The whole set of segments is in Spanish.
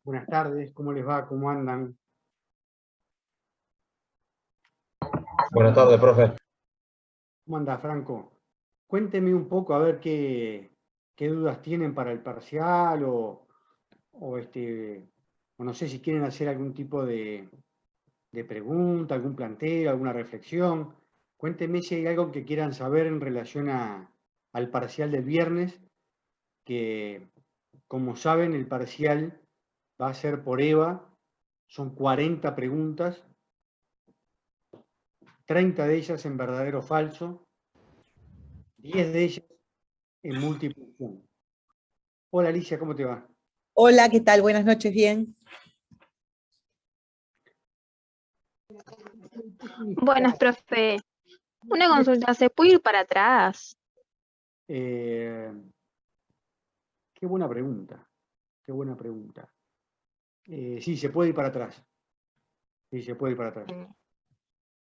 Buenas tardes, ¿cómo les va? ¿Cómo andan? Buenas tardes, profe. ¿Cómo anda, Franco? Cuénteme un poco a ver qué dudas tienen para el parcial o no sé si quieren hacer algún tipo de pregunta, algún planteo, alguna reflexión. Cuénteme si hay algo que quieran saber en relación al parcial del viernes, que como saben el parcial va a ser por EVA, son 40 preguntas, 30 de ellas en verdadero o falso, 10 de ellas en múltiple opción. Hola Alicia, ¿cómo te va? Hola, ¿qué tal? Buenas noches, bien. Buenas, profe. Una consulta, ¿se puede ir para atrás? Eh, qué buena pregunta, qué buena pregunta. Sí, se puede ir para atrás. Sí, se puede ir para atrás.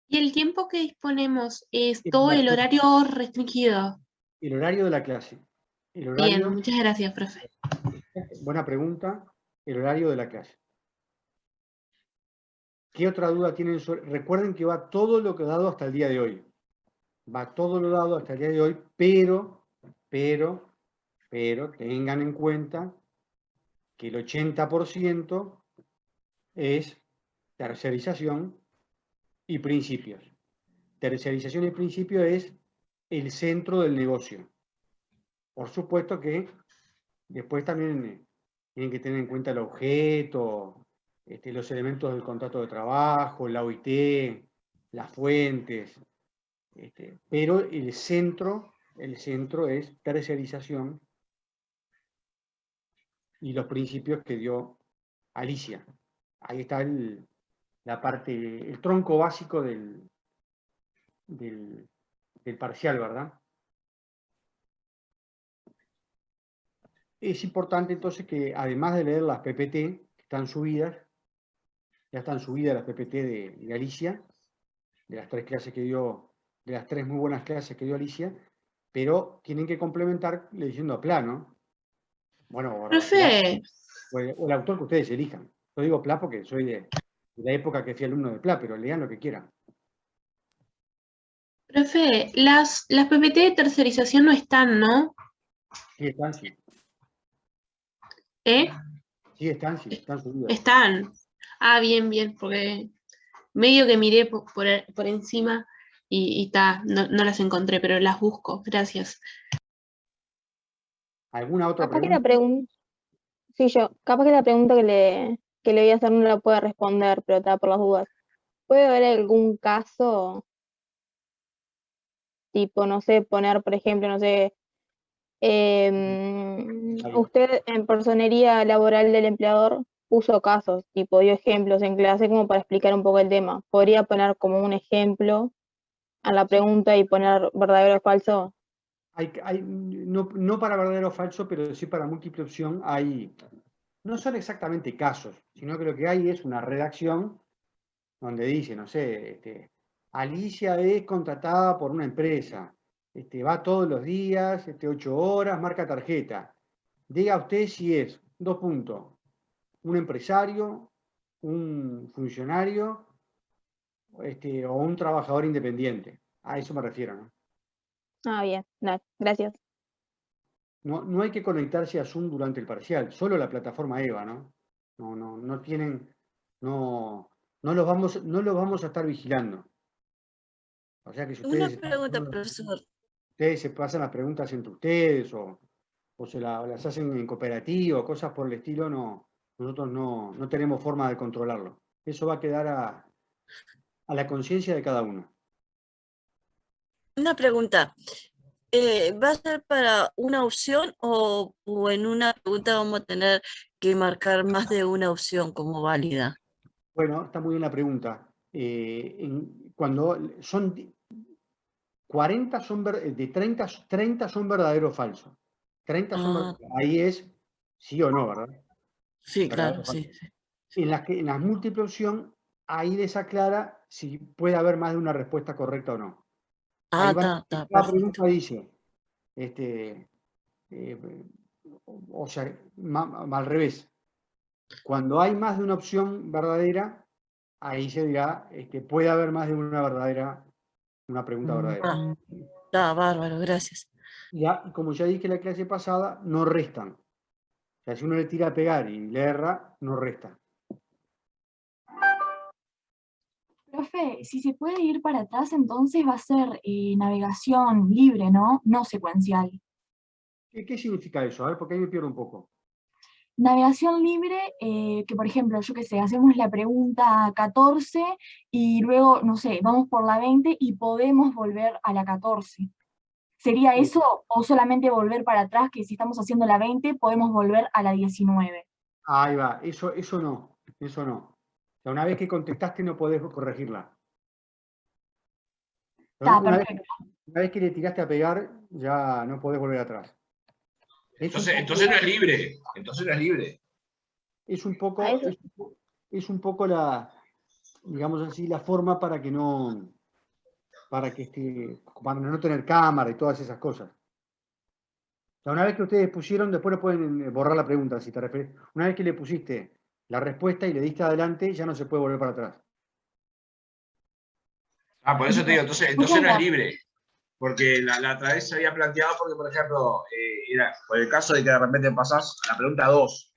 ¿Y el tiempo que disponemos es Es todo la- el horario restringido? El horario de la clase. El Bien, horario, muchas gracias, profe. buena pregunta, el horario de la clase. ¿Qué otra duda tienen? Recuerden que va todo lo que dado hasta el día de hoy. Va todo lo dado hasta el día de hoy, pero, tengan en cuenta que el 80% es tercerización y principios. Tercerización y principio es el centro del negocio. Por supuesto que después también tienen que tener en cuenta el objeto, los elementos del contrato de trabajo, la OIT, las fuentes, pero el centro es tercerización y los principios que dio Alicia. Ahí está la parte, el tronco básico del parcial, ¿verdad? Es importante entonces que además de leer las PPT, que están subidas, ya están subidas las PPT de Alicia, de las tres clases que dio, de las tres muy buenas clases que dio Alicia, pero tienen que complementar leyendo a plano, bueno, Profe, o el autor que ustedes elijan. Yo digo Pla porque soy de la época que fui alumno de Pla, pero lean lo que quieran. las PPT de tercerización no están, ¿no? Sí están, sí. ¿Eh? Sí están subidas. Están. Ah, bien, bien, porque medio que miré por encima y no las encontré, pero las busco. Gracias. ¿Alguna otra Capaz que la pregunta? pregunta, sí, capaz que la pregunta que le voy a hacer no la puede responder, pero está por las dudas. ¿Puede haber algún caso, tipo, no sé, poner, por ejemplo, no sé, usted en personería laboral del empleador puso casos, tipo, dio ejemplos en clase como para explicar un poco el tema? ¿Podría poner como un ejemplo a la pregunta y poner verdadero o falso? No para verdadero o falso, pero sí para múltiple opción no son exactamente casos, sino que lo que hay es una redacción donde dice, no sé, Alicia es contratada por una empresa, va todos los días, 8 horas, marca tarjeta. Diga usted si es, 2 puntos, un empresario, un funcionario, o un trabajador independiente. A eso me refiero, ¿no? Ah, bien, dale, gracias. No hay que conectarse a Zoom durante el parcial, solo la plataforma EVA, ¿no? No tienen, no los vamos a estar vigilando. O sea que si Una pregunta, profesor. ustedes se pasan las preguntas entre ustedes o las hacen en cooperativa, cosas por el estilo, nosotros no tenemos forma de controlarlo. Eso va a quedar a la conciencia de cada uno. Una pregunta. ¿Va a ser para una opción o en una pregunta vamos a tener que marcar más de una opción como válida? Bueno, está muy bien la pregunta. Cuando son 40 de 30 son verdadero o falso. 30 son Ah, ahí es sí o no, ¿verdad? sí, Verdadero claro, o falso. sí, sí. En las múltiple opción, ahí desaclara si puede haber más de una respuesta correcta o no. Ah, Ahí está, cada perfecto. pregunta dice, este, o sea, al revés. Cuando hay más de una opción verdadera, ahí se dirá, puede haber más de una verdadera, una pregunta verdadera. Ah, está bárbaro, gracias. Y como ya dije en la clase pasada, no restan. O sea, si uno le tira a pegar y le erra, no resta. Profe, si se puede ir para atrás, entonces va a ser navegación libre, ¿no? No secuencial. ¿Qué significa eso? A ver, porque ahí me pierdo un poco. Navegación libre, que por ejemplo, yo qué sé, hacemos la pregunta 14 y luego, no sé, vamos por la 20 y podemos volver a la 14. ¿Sería eso o solamente volver para atrás, que si estamos haciendo la 20 podemos volver a la 19? Ahí va, eso no, eso no. O sea, una vez que contestaste no podés corregirla. Está, Una perfecto. vez que le tiraste a pegar, ya no podés volver atrás. Entonces no es libre. Entonces no es libre. Es un poco, A eso- es un poco la, digamos así, la forma para que no, para no tener cámara y todas esas cosas. O sea, una vez que ustedes pusieron, después no pueden borrar la pregunta, si te refieres. Una vez que le pusiste la respuesta y le diste adelante, ya no se puede volver para atrás. Ah, por eso te digo, entonces no es libre. Porque la otra vez se había planteado, porque por ejemplo, era por el caso de que de repente pasás a la pregunta 2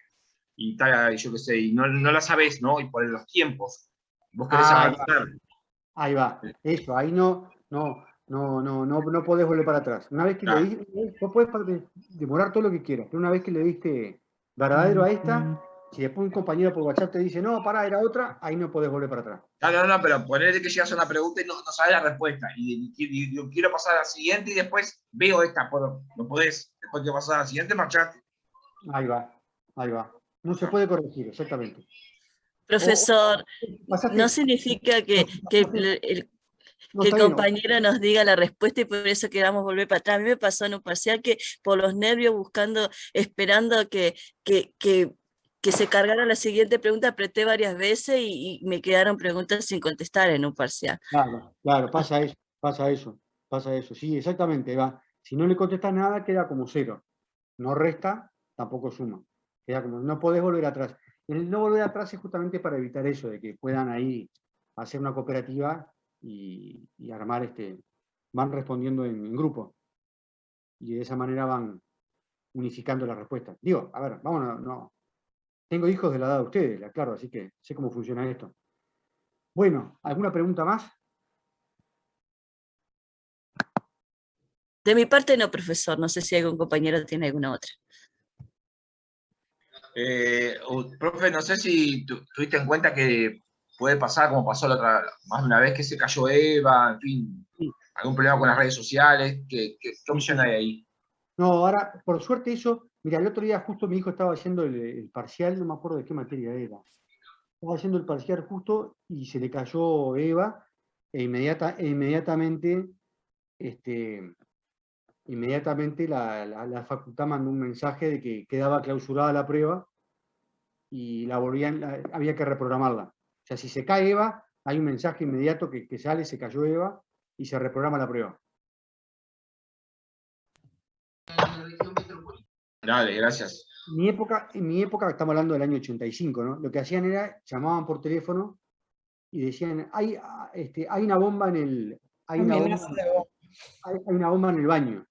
y tal, yo qué sé, y no la sabés, ¿no? Y por los tiempos, vos querés avanzar. Ahí va, eso, ahí no podés volver para atrás. Una vez que le diste, vos podés demorar todo lo que quieras, pero una vez que le diste verdadero a esta, si después un compañero por WhatsApp te dice, no, pará, era otra, ahí no podés volver para atrás. No, pero ponele que llegas a una pregunta y no sabes la respuesta. Y yo quiero pasar a la siguiente y después veo esta, no podés, después que pasar a la siguiente, marcharte. Ahí va. No se puede corregir, exactamente. Profesor, Pasaste, no significa que el está bien, compañero nos diga la respuesta y por eso queramos volver para atrás. A mí me pasó en un parcial que por los nervios esperando que se cargara la siguiente pregunta, apreté varias veces y me quedaron preguntas sin contestar en un parcial. Claro, pasa eso. Sí, exactamente, va. Si no le contestas nada, queda como 0. No resta, tampoco suma. Queda como, no podés volver atrás. El no volver atrás es justamente para evitar eso, de que puedan ahí hacer una cooperativa y armar van respondiendo en grupo. Y de esa manera van unificando las respuestas. Digo, a ver, vámonos, no. Tengo hijos de la edad de ustedes, claro, así que sé cómo funciona esto. Bueno, ¿alguna pregunta más? De mi parte no, profesor. No sé si algún compañero tiene alguna otra. Profe, no sé si tuviste en cuenta que puede pasar, como pasó la otra, más de una vez, que se cayó Eva, en fin, Sí. algún problema con las redes sociales. ¿Qué opción hay ahí? No, ahora, por suerte eso, mira, el otro día justo mi hijo estaba haciendo el parcial, no me acuerdo de qué materia era. Estaba haciendo el parcial justo y se le cayó Eva e inmediatamente, inmediatamente la facultad mandó un mensaje de que quedaba clausurada la prueba y había que reprogramarla. O sea, si se cae Eva, hay un mensaje inmediato que sale, se cayó Eva y se reprograma la prueba. Dale, gracias. En mi época, estamos hablando del año 85, ¿no? Lo que hacían era, llamaban por teléfono y decían, hay una bomba hay una bomba en el baño.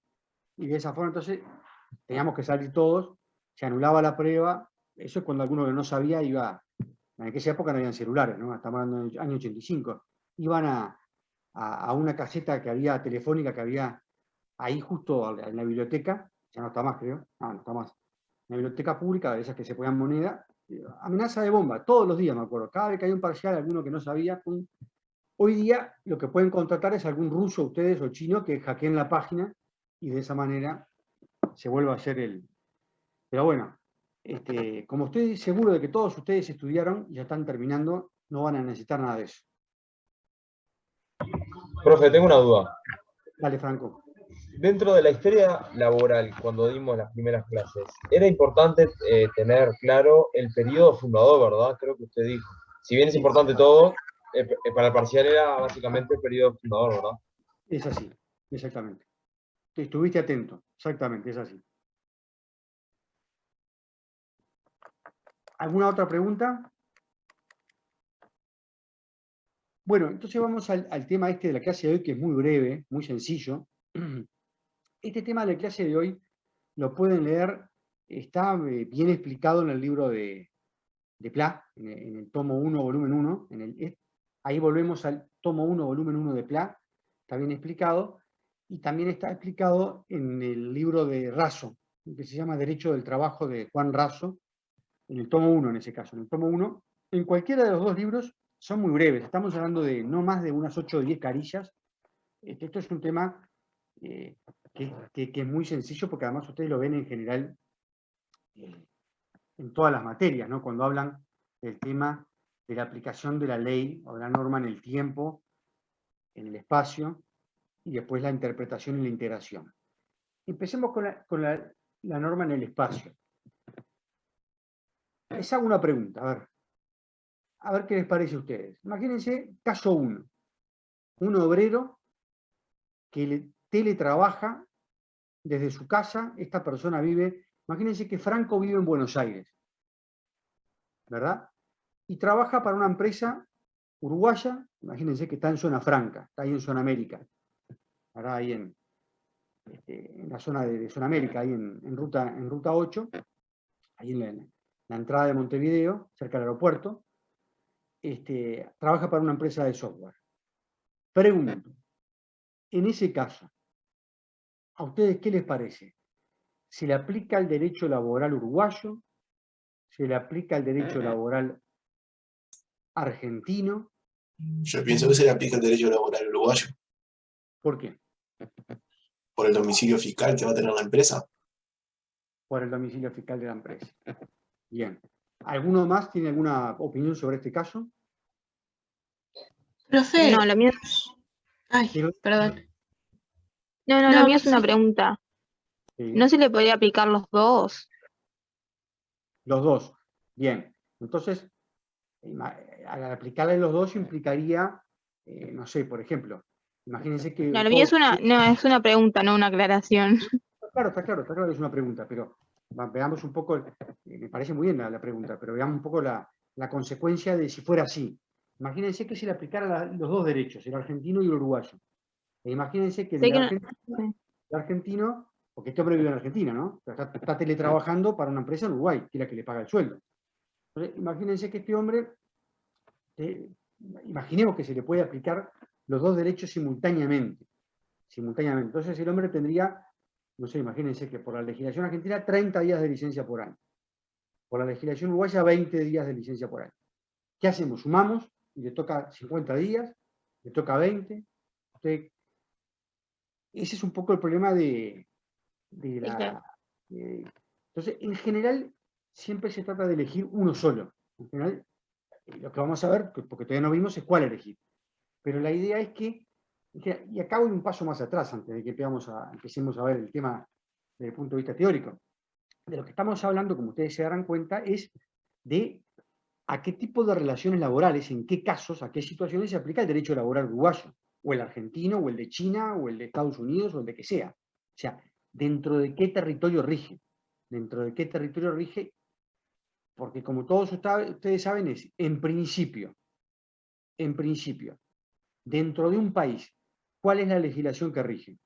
Y de esa forma, entonces, teníamos que salir todos, se anulaba la prueba. Eso es cuando alguno que no sabía iba, en aquella época no habían celulares, ¿no? Estamos hablando del año 85. Iban a una caseta que había telefónica, que había ahí justo en la biblioteca, ya no está más, creo, no está más. En la biblioteca pública, de esas que se ponían moneda, amenaza de bomba, todos los días me acuerdo. Cada vez que había un parcial, alguno que no sabía, pum. Hoy día lo que pueden contratar es algún ruso, ustedes, o chino, que hackeen la página y de esa manera se vuelva a hacer el... Pero bueno, como estoy seguro de que todos ustedes estudiaron y ya están terminando, no van a necesitar nada de eso. Profe, tengo una duda. Dale, Franco. Dentro de la historia laboral, cuando dimos las primeras clases, era importante tener claro el periodo fundador, ¿verdad? Creo que usted dijo. Si bien es importante todo, para el parcial era básicamente el periodo fundador, ¿verdad? Es así, exactamente. Estuviste atento, exactamente, es así. ¿Alguna otra pregunta? Bueno, entonces vamos al tema este de la clase de hoy, que es muy breve, muy sencillo. Este tema de la clase de hoy lo pueden leer, está bien explicado en el libro de Pla, en el tomo 1, volumen 1. Ahí volvemos al tomo 1, volumen 1 de Pla, está bien explicado. Y también está explicado en el libro de Raso, que se llama Derecho del Trabajo de Juan Raso, en el tomo 1 en ese caso. En el tomo 1, en cualquiera de los dos libros, son muy breves. Estamos hablando de no más de unas 8 o 10 carillas. Esto es un tema que es muy sencillo, porque además ustedes lo ven en general en todas las materias, ¿no? Cuando hablan del tema de la aplicación de la ley o de la norma en el tiempo, en el espacio, y después la interpretación y la integración. Empecemos con la norma en el espacio. Les hago una pregunta, a ver qué les parece a ustedes. Imagínense, caso 1, un obrero que teletrabaja desde su casa. Esta persona vive, imagínense que Franco vive en Buenos Aires, ¿verdad? Y trabaja para una empresa uruguaya, imagínense que está en zona franca, está ahí en zona América, ¿verdad? Ahí en la zona de zona América, ahí en ruta 8, ahí en la entrada de Montevideo, cerca del aeropuerto. Trabaja para una empresa de software. Pregunto, en ese caso, ¿a ustedes qué les parece? ¿Se le aplica el derecho laboral uruguayo? ¿Se le aplica el derecho laboral argentino? Yo pienso que se le aplica el derecho laboral uruguayo ¿Por qué? por el domicilio fiscal que va a tener la empresa. Por el domicilio fiscal de la empresa. Bien. ¿Alguno más tiene alguna opinión sobre este caso? Profe. No, la mía, Ay, perdón. la No, mía es una sí. pregunta. Sí. ¿No se le podría aplicar los dos? Los dos. Bien. Entonces, al aplicarle los dos implicaría, no sé, por ejemplo, imagínense que... No, la mía es una pregunta, no una aclaración. Claro, está claro que es una pregunta, pero veamos un poco, me parece muy bien la pregunta, pero veamos un poco la consecuencia de si fuera así. Imagínense que se le aplicara los dos derechos, el argentino y el uruguayo. E imagínense que Sé que el argentino, porque este hombre vive en Argentina, ¿no? Está teletrabajando para una empresa en Uruguay, que es la que le paga el sueldo. Entonces, imagínense que este hombre, imaginemos que se le puede aplicar los dos derechos simultáneamente. Entonces el hombre tendría, no sé, imagínense que por la legislación argentina 30 días de licencia por año. Por la legislación uruguaya 20 días de licencia por año. ¿Qué hacemos? Sumamos y le toca 50 días, le toca 20. Entonces, ese es un poco el problema de la... entonces, en general, siempre se trata de elegir uno solo. En general, lo que vamos a ver, porque todavía no vimos, es cuál elegir. Pero la idea es que, y acá voy un paso más atrás, antes de que empecemos a ver el tema desde el punto de vista teórico. De lo que estamos hablando, como ustedes se darán cuenta, es de a qué tipo de relaciones laborales, en qué casos, a qué situaciones se aplica el derecho laboral uruguayo, o el argentino, o el de China, o el de Estados Unidos, o el de que sea. O sea, dentro de qué territorio rige. Porque como todos ustedes saben, es, en principio, dentro de un país, ¿cuál es la legislación que rige?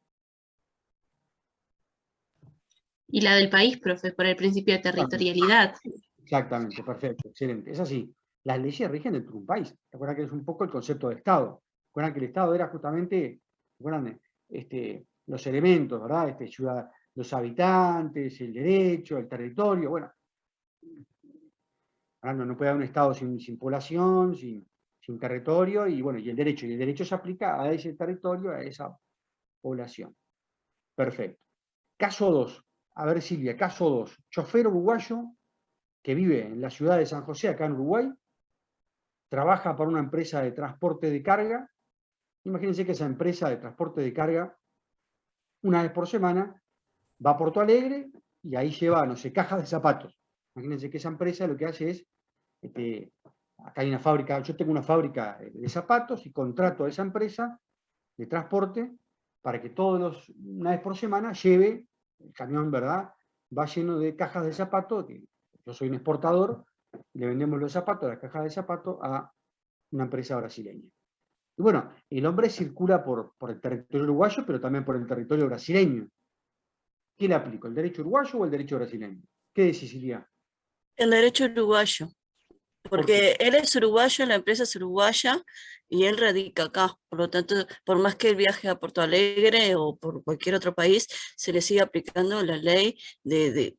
Y la del país, profe, por el principio de territorialidad. Exactamente, perfecto, excelente. Es así. Las leyes rigen dentro de un país. Recuerdan que es un poco el concepto de Estado. Recuerdan que el Estado era justamente, los elementos, ¿verdad? Los habitantes, el derecho, el territorio. Bueno, no puede haber un Estado sin población, sin territorio, y bueno, y el derecho se aplica a ese territorio, a esa población. Perfecto. Caso 2. A ver, Silvia, caso 2. Chofer uruguayo que vive en la ciudad de San José, acá en Uruguay, trabaja para una empresa de transporte de carga. Imagínense que esa empresa de transporte de carga, una vez por semana, va a Porto Alegre y ahí lleva, no sé, cajas de zapatos. Imagínense que esa empresa lo que hace es, acá hay una fábrica, yo tengo una fábrica de zapatos y contrato a esa empresa de transporte para que una vez por semana, lleve, el camión, ¿verdad?, va lleno de cajas de zapatos, que yo soy un exportador, le vendemos los zapatos, la caja de zapatos, a una empresa brasileña. Y bueno, el hombre circula por el territorio uruguayo, pero también por el territorio brasileño. ¿Qué le aplico? ¿El derecho uruguayo o el derecho brasileño? ¿Qué decidiría? El derecho uruguayo. ¿Por qué? Porque él es uruguayo, la empresa es uruguaya y él radica acá. Por lo tanto, por más que él viaje a Porto Alegre o por cualquier otro país, se le sigue aplicando la ley de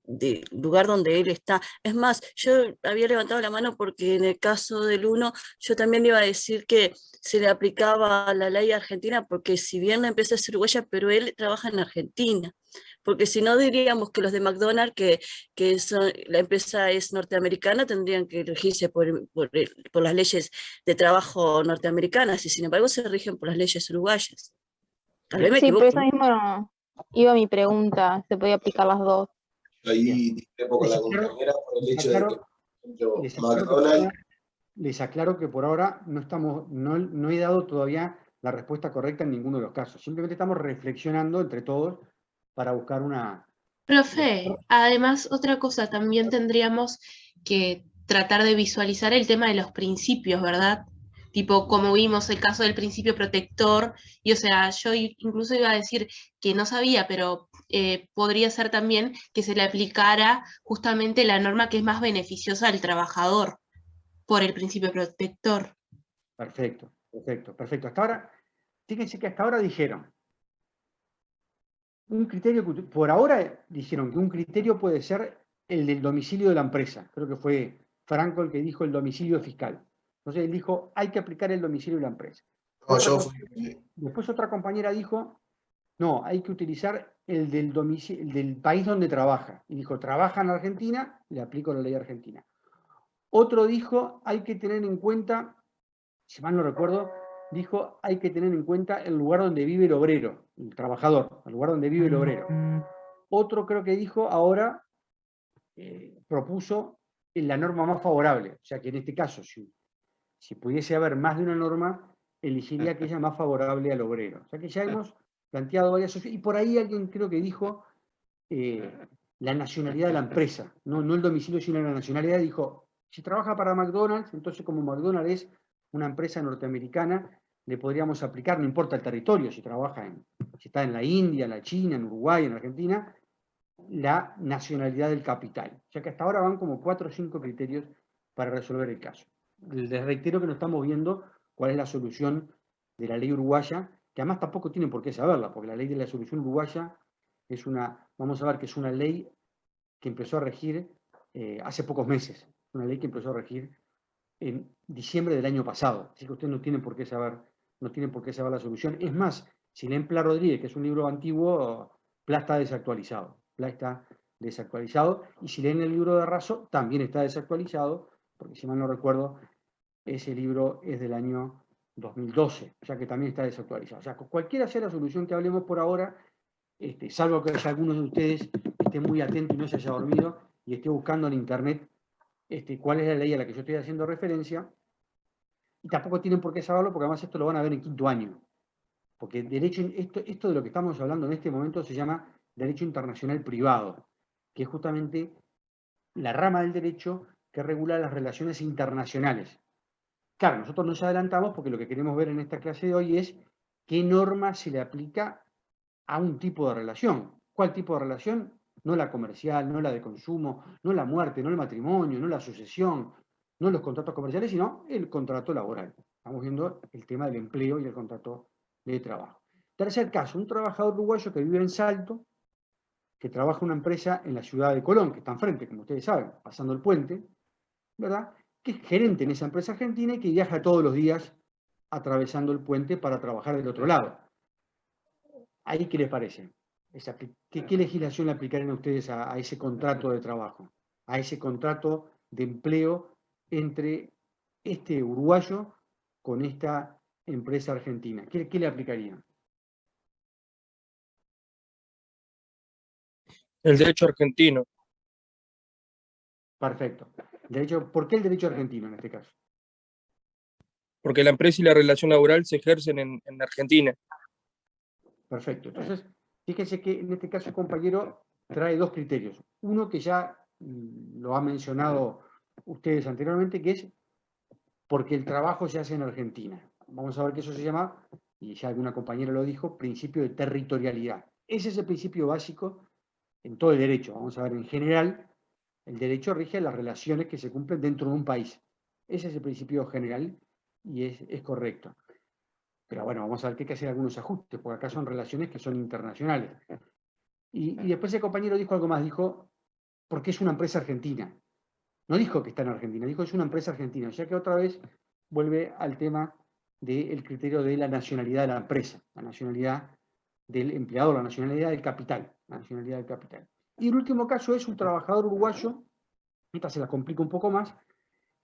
lugar donde él está. Es más, yo había levantado la mano porque en el caso del uno, yo también iba a decir que se le aplicaba la ley argentina, porque si bien la empresa es uruguaya, pero él trabaja en Argentina. Porque si no diríamos que los de McDonald's, la empresa es norteamericana, tendrían que regirse por las leyes de trabajo norteamericanas, y sin embargo se rigen por las leyes uruguayas. Tal vez me Sí, por equivoco, eso ¿no? mismo iba mi pregunta, se podía aplicar las dos. Ahí discrepo con Les la aclaro, compañera por el les hecho de que, aclaro- por ejemplo, les aclaro que por McDonald's, ahora- les aclaro que por ahora no he dado todavía la respuesta correcta en ninguno de los casos. Simplemente estamos reflexionando entre todos para buscar una... Profe, además, otra cosa, también tendríamos que tratar de visualizar el tema de los principios, ¿verdad? Tipo, como vimos el caso del principio protector, y o sea, yo incluso iba a decir que no sabía, pero podría ser también que se le aplicara justamente la norma que es más beneficiosa al trabajador por el principio protector. Perfecto, perfecto, perfecto. Hasta ahora, fíjense que hasta ahora dijeron, un criterio, por ahora dijeron que un criterio puede ser el del domicilio de la empresa. Creo que fue Franco el que dijo el domicilio fiscal. Entonces él dijo, hay que aplicar el domicilio de la empresa. no, Después otra compañera dijo, no, hay que utilizar el del domicilio, el del país donde trabaja. Y dijo, trabaja en Argentina, le aplico la ley argentina. Otro dijo, hay que tener en cuenta, si mal no recuerdo, dijo, hay que tener en cuenta el lugar donde vive el obrero, el trabajador, el lugar donde vive el obrero. Otro creo que dijo, ahora propuso la norma más favorable. O sea que en este caso, si pudiese haber más de una norma, elegiría aquella más favorable al obrero. O sea que ya hemos planteado varias opciones. Y por ahí alguien creo que dijo la nacionalidad de la empresa, no el domicilio, sino la nacionalidad. Dijo, si trabaja para McDonald's, entonces como McDonald's es una empresa norteamericana, le podríamos aplicar, no importa el territorio, si está en la India, en la China, en Uruguay, en Argentina, la nacionalidad del capital. O sea que hasta ahora van como 4 o 5 criterios para resolver el caso. Les reitero que no estamos viendo cuál es la solución de la ley uruguaya, que además tampoco tienen por qué saberla, porque la ley de la solución uruguaya es vamos a ver que es una ley que empezó a regir hace pocos meses, una ley que empezó a regir en diciembre del año pasado, así que ustedes no tienen por qué saber la solución. Es más, si leen Pla Rodríguez, que es un libro antiguo, Pla está desactualizado. Pla está desactualizado, y si leen el libro de Razo, también está desactualizado, porque si mal no recuerdo, ese libro es del año 2012, o sea que también está desactualizado. O sea, cualquiera sea la solución que hablemos por ahora, salvo que haya algunos de ustedes que estén muy atentos y no se haya dormido y esté buscando en internet cuál es la ley a la que yo estoy haciendo referencia, y tampoco tienen por qué saberlo, porque además esto lo van a ver en quinto año. Porque esto de lo que estamos hablando en este momento se llama derecho internacional privado, que es justamente la rama del derecho que regula las relaciones internacionales. Claro, nosotros nos adelantamos porque lo que queremos ver en esta clase de hoy es qué norma se le aplica a un tipo de relación. ¿Cuál tipo de relación? No la comercial, no la de consumo, no la muerte, no el matrimonio, no la sucesión, no los contratos comerciales, sino el contrato laboral. Estamos viendo el tema del empleo y el contrato de trabajo. Tercer caso, un trabajador uruguayo que vive en Salto, que trabaja en una empresa en la ciudad de Colón, que está enfrente, como ustedes saben, pasando el puente, ¿verdad? Que es gerente en esa empresa argentina y que viaja todos los días atravesando el puente para trabajar del otro lado. ¿Ahí qué les parece? ¿Qué legislación le aplicarían a ustedes a ese contrato de trabajo? A ese contrato de empleo entre este uruguayo con esta empresa argentina. ¿Qué le aplicarían? El derecho argentino, Perfecto. ¿Por qué el derecho argentino en este caso? porque la empresa y la relación laboral se ejercen en Argentina. Perfecto. Entonces, fíjense que en este caso el compañero trae dos criterios. Uno que ya lo ha mencionado ustedes anteriormente, que es porque el trabajo se hace en Argentina. Vamos a ver que eso se llama, y ya alguna compañera lo dijo, principio de territorialidad. Ese es el principio básico en todo el derecho. Vamos a ver, en general, el derecho rige las relaciones que se cumplen dentro de un país. Ese es el principio general y es correcto. Pero bueno, vamos a ver que hay que hacer algunos ajustes, porque acá son relaciones que son internacionales. Y después el compañero dijo algo más, dijo, porque es una empresa argentina. No dijo que está en Argentina, dijo que es una empresa argentina. O sea que otra vez vuelve al tema del criterio de la nacionalidad de la empresa, la nacionalidad del empleador, la nacionalidad del capital, la nacionalidad del capital. Y el último caso es un trabajador uruguayo, esta se la complica un poco más,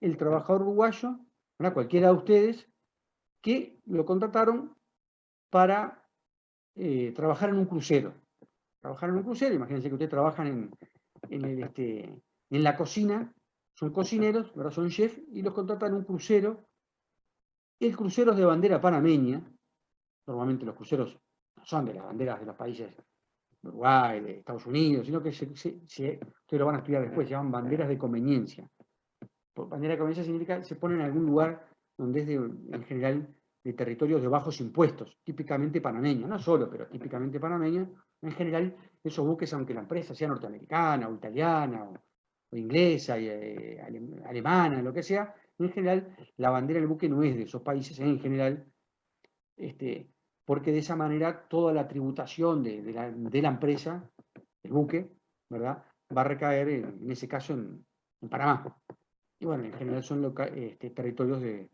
el trabajador uruguayo, ¿verdad? Cualquiera de ustedes, que lo contrataron para trabajar en un crucero. Trabajar en un crucero, imagínense que ustedes trabajan en la cocina, son cocineros, ¿verdad? Son chefs, y los contratan en un crucero. El crucero es de bandera panameña, normalmente los cruceros no son de las banderas de los países de Uruguay, de Estados Unidos, sino que ustedes lo van a estudiar después, se llaman banderas de conveniencia. Por bandera de conveniencia significa que se ponen en algún lugar donde es en general de territorios de bajos impuestos, típicamente panameños, no solo, pero típicamente panameños. En general, esos buques, aunque la empresa sea norteamericana o italiana o inglesa, alemana, lo que sea, en general la bandera del buque no es de esos países, en general, porque de esa manera toda la tributación de la empresa, el buque, ¿verdad?, va a recaer en ese caso en Panamá. Y bueno, en general son territorios de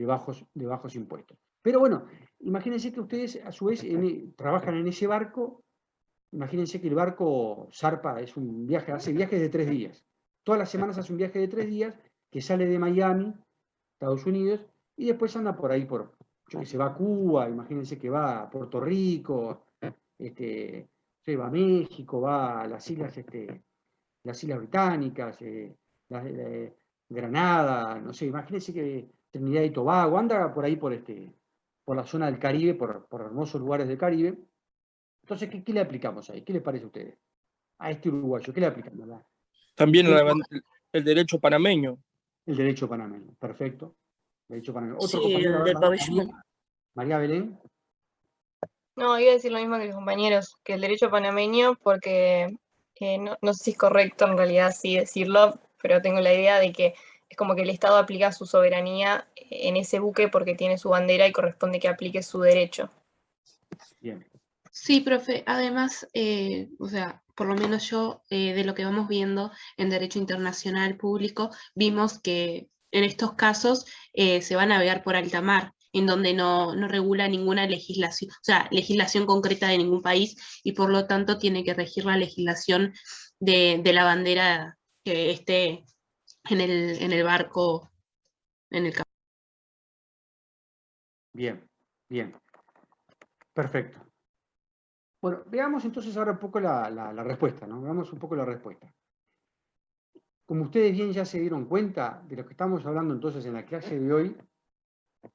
bajos impuestos. Pero bueno, imagínense que ustedes a su vez trabajan en ese barco. Imagínense que el barco zarpa, es un viaje, hace viajes de 3 días. Todas las semanas hace un viaje de 3 días que sale de Miami, Estados Unidos, y después anda por ahí, yo que sé, va a Cuba, imagínense que va a Puerto Rico, se va a México, va a las Islas Británicas, Granada, no sé, imagínense que Trinidad y Tobago, anda por ahí por la zona del Caribe, por hermosos lugares del Caribe. Entonces, ¿qué le aplicamos ahí? ¿Qué les parece a ustedes? A este uruguayo, ¿qué le aplicamos? ¿Verdad? También el derecho panameño. El derecho panameño, perfecto. Derecho panameño. Otro Sí, compañero, el del pabellón. María Belén. No, iba a decir lo mismo que los compañeros, que el derecho panameño, porque no sé si es correcto en realidad sí decirlo, pero tengo la idea de que es como que el Estado aplica su soberanía en ese buque porque tiene su bandera y corresponde que aplique su derecho. Bien. Sí, profe. Además, o sea, por lo menos yo, de lo que vamos viendo en Derecho Internacional Público, vimos que en estos casos se va a navegar por alta mar, en donde no regula ninguna legislación, o sea, legislación concreta de ningún país, y por lo tanto tiene que regir la legislación de la bandera que esté en el barco, en el Bien, bien. Perfecto. Bueno, veamos entonces ahora un poco la respuesta, ¿no? Veamos un poco la respuesta. Como ustedes bien ya se dieron cuenta, de lo que estamos hablando entonces en la clase de hoy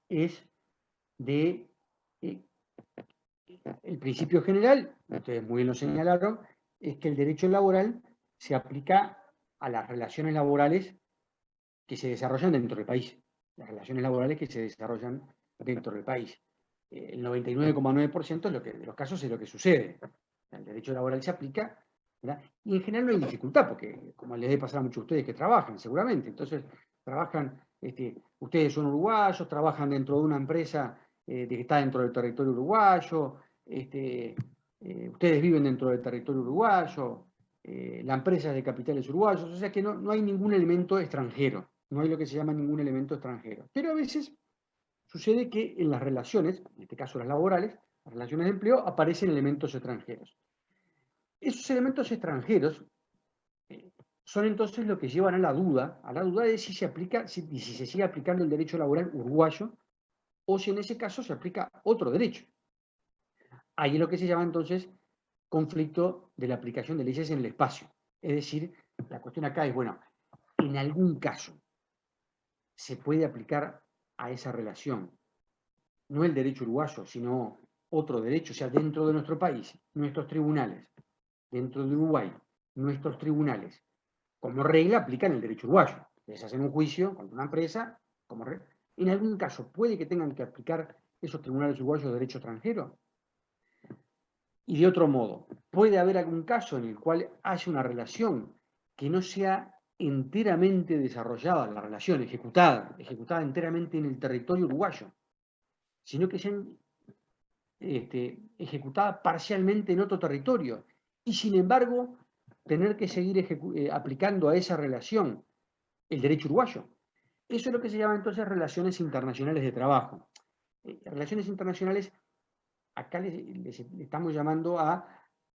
es de el principio general, ustedes muy bien lo señalaron, es que el derecho laboral se aplica a las relaciones laborales que se desarrollan dentro del país. Las relaciones laborales que se desarrollan dentro del país. El 99,9% de los casos es lo que sucede. El derecho laboral se aplica, ¿verdad? Y en general no hay dificultad, porque como les debe pasar a muchos de ustedes que trabajan, seguramente. Entonces, trabajan, ustedes son uruguayos, trabajan dentro de una empresa que está dentro del territorio uruguayo, ustedes viven dentro del territorio uruguayo, la empresa es de capitales uruguayos, o sea que no hay ningún elemento extranjero, no hay lo que se llama ningún elemento extranjero. Pero a veces sucede que en las relaciones, en este caso las laborales, las relaciones de empleo, aparecen elementos extranjeros. Esos elementos extranjeros son entonces lo que llevan a la duda de si se aplica, si se sigue aplicando el derecho laboral uruguayo o si en ese caso se aplica otro derecho. Ahí es lo que se llama entonces conflicto de la aplicación de leyes en el espacio. Es decir, la cuestión acá es, bueno, en algún caso se puede aplicar a esa relación no el derecho uruguayo, sino otro derecho, o sea, dentro de nuestro país, nuestros tribunales, dentro de Uruguay, nuestros tribunales, como regla aplican el derecho uruguayo. Les hacen un juicio contra una empresa, como regla. En algún caso, ¿puede que tengan que aplicar esos tribunales uruguayos derecho extranjero? Y de otro modo, ¿puede haber algún caso en el cual haya una relación que no sea enteramente desarrollada, la relación ejecutada enteramente en el territorio uruguayo, sino que sea ejecutada parcialmente en otro territorio, y sin embargo tener que seguir aplicando a esa relación el derecho uruguayo? Eso es lo que se llama entonces relaciones internacionales de trabajo. Relaciones internacionales, acá le estamos llamando a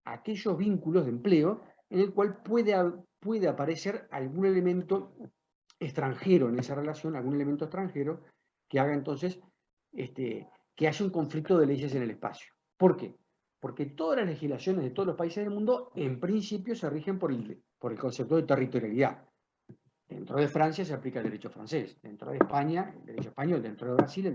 aquellos vínculos de empleo en el cual puede aparecer algún elemento extranjero en esa relación, algún elemento extranjero que haga entonces que haya un conflicto de leyes en el espacio. ¿Por qué? Porque todas las legislaciones de todos los países del mundo en principio se rigen por el concepto de territorialidad. Dentro de Francia se aplica el derecho francés, dentro de España el derecho español, dentro de Brasil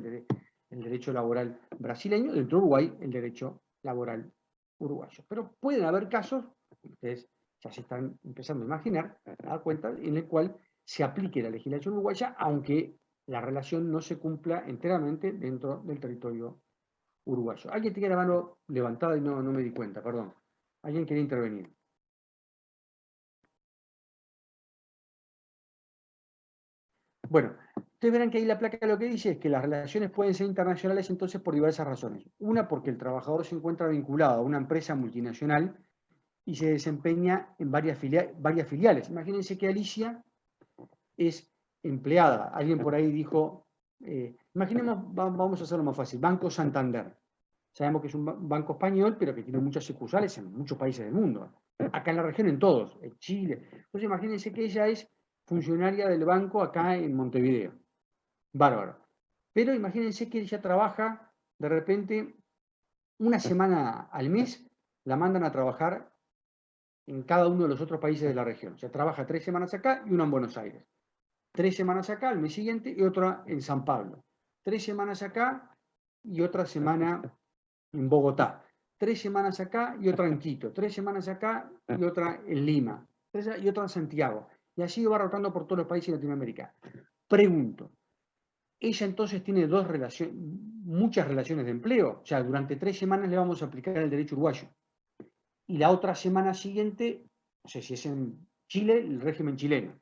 el derecho laboral brasileño, dentro de Uruguay el derecho laboral uruguayo. Pero pueden haber casos, ustedes ya se están empezando a imaginar, a dar cuenta, en el cual se aplique la legislación uruguaya, aunque la relación no se cumpla enteramente dentro del territorio uruguayo. Alguien tiene la mano levantada y no me di cuenta, perdón. Alguien quería intervenir. Bueno, ustedes verán que ahí la placa lo que dice es que las relaciones pueden ser internacionales entonces por diversas razones. Una, porque el trabajador se encuentra vinculado a una empresa multinacional y se desempeña en varias filiales. Imagínense que Alicia es empleada. Alguien por ahí dijo, imaginemos, vamos a hacerlo más fácil, Banco Santander. Sabemos que es un banco español, pero que tiene muchas sucursales en muchos países del mundo. Acá en la región, en todos, en Chile. Entonces imagínense que ella es funcionaria del banco acá en Montevideo. Bárbaro. Pero imagínense que ella trabaja, de repente, una semana al mes, la mandan a trabajar en cada uno de los otros países de la región. O sea, trabaja 3 semanas acá y una en Buenos Aires. 3 semanas acá, el mes siguiente, y otra en San Pablo. 3 semanas acá y otra semana en Bogotá. 3 semanas acá y otra en Quito. 3 semanas acá y otra en Lima. Y otra en Santiago. Y así va rotando por todos los países de Latinoamérica. Pregunto, ¿ella entonces tiene muchas relaciones de empleo? O sea, durante 3 semanas le vamos a aplicar el derecho uruguayo. Y la otra semana siguiente, no sé si es en Chile, el régimen chileno.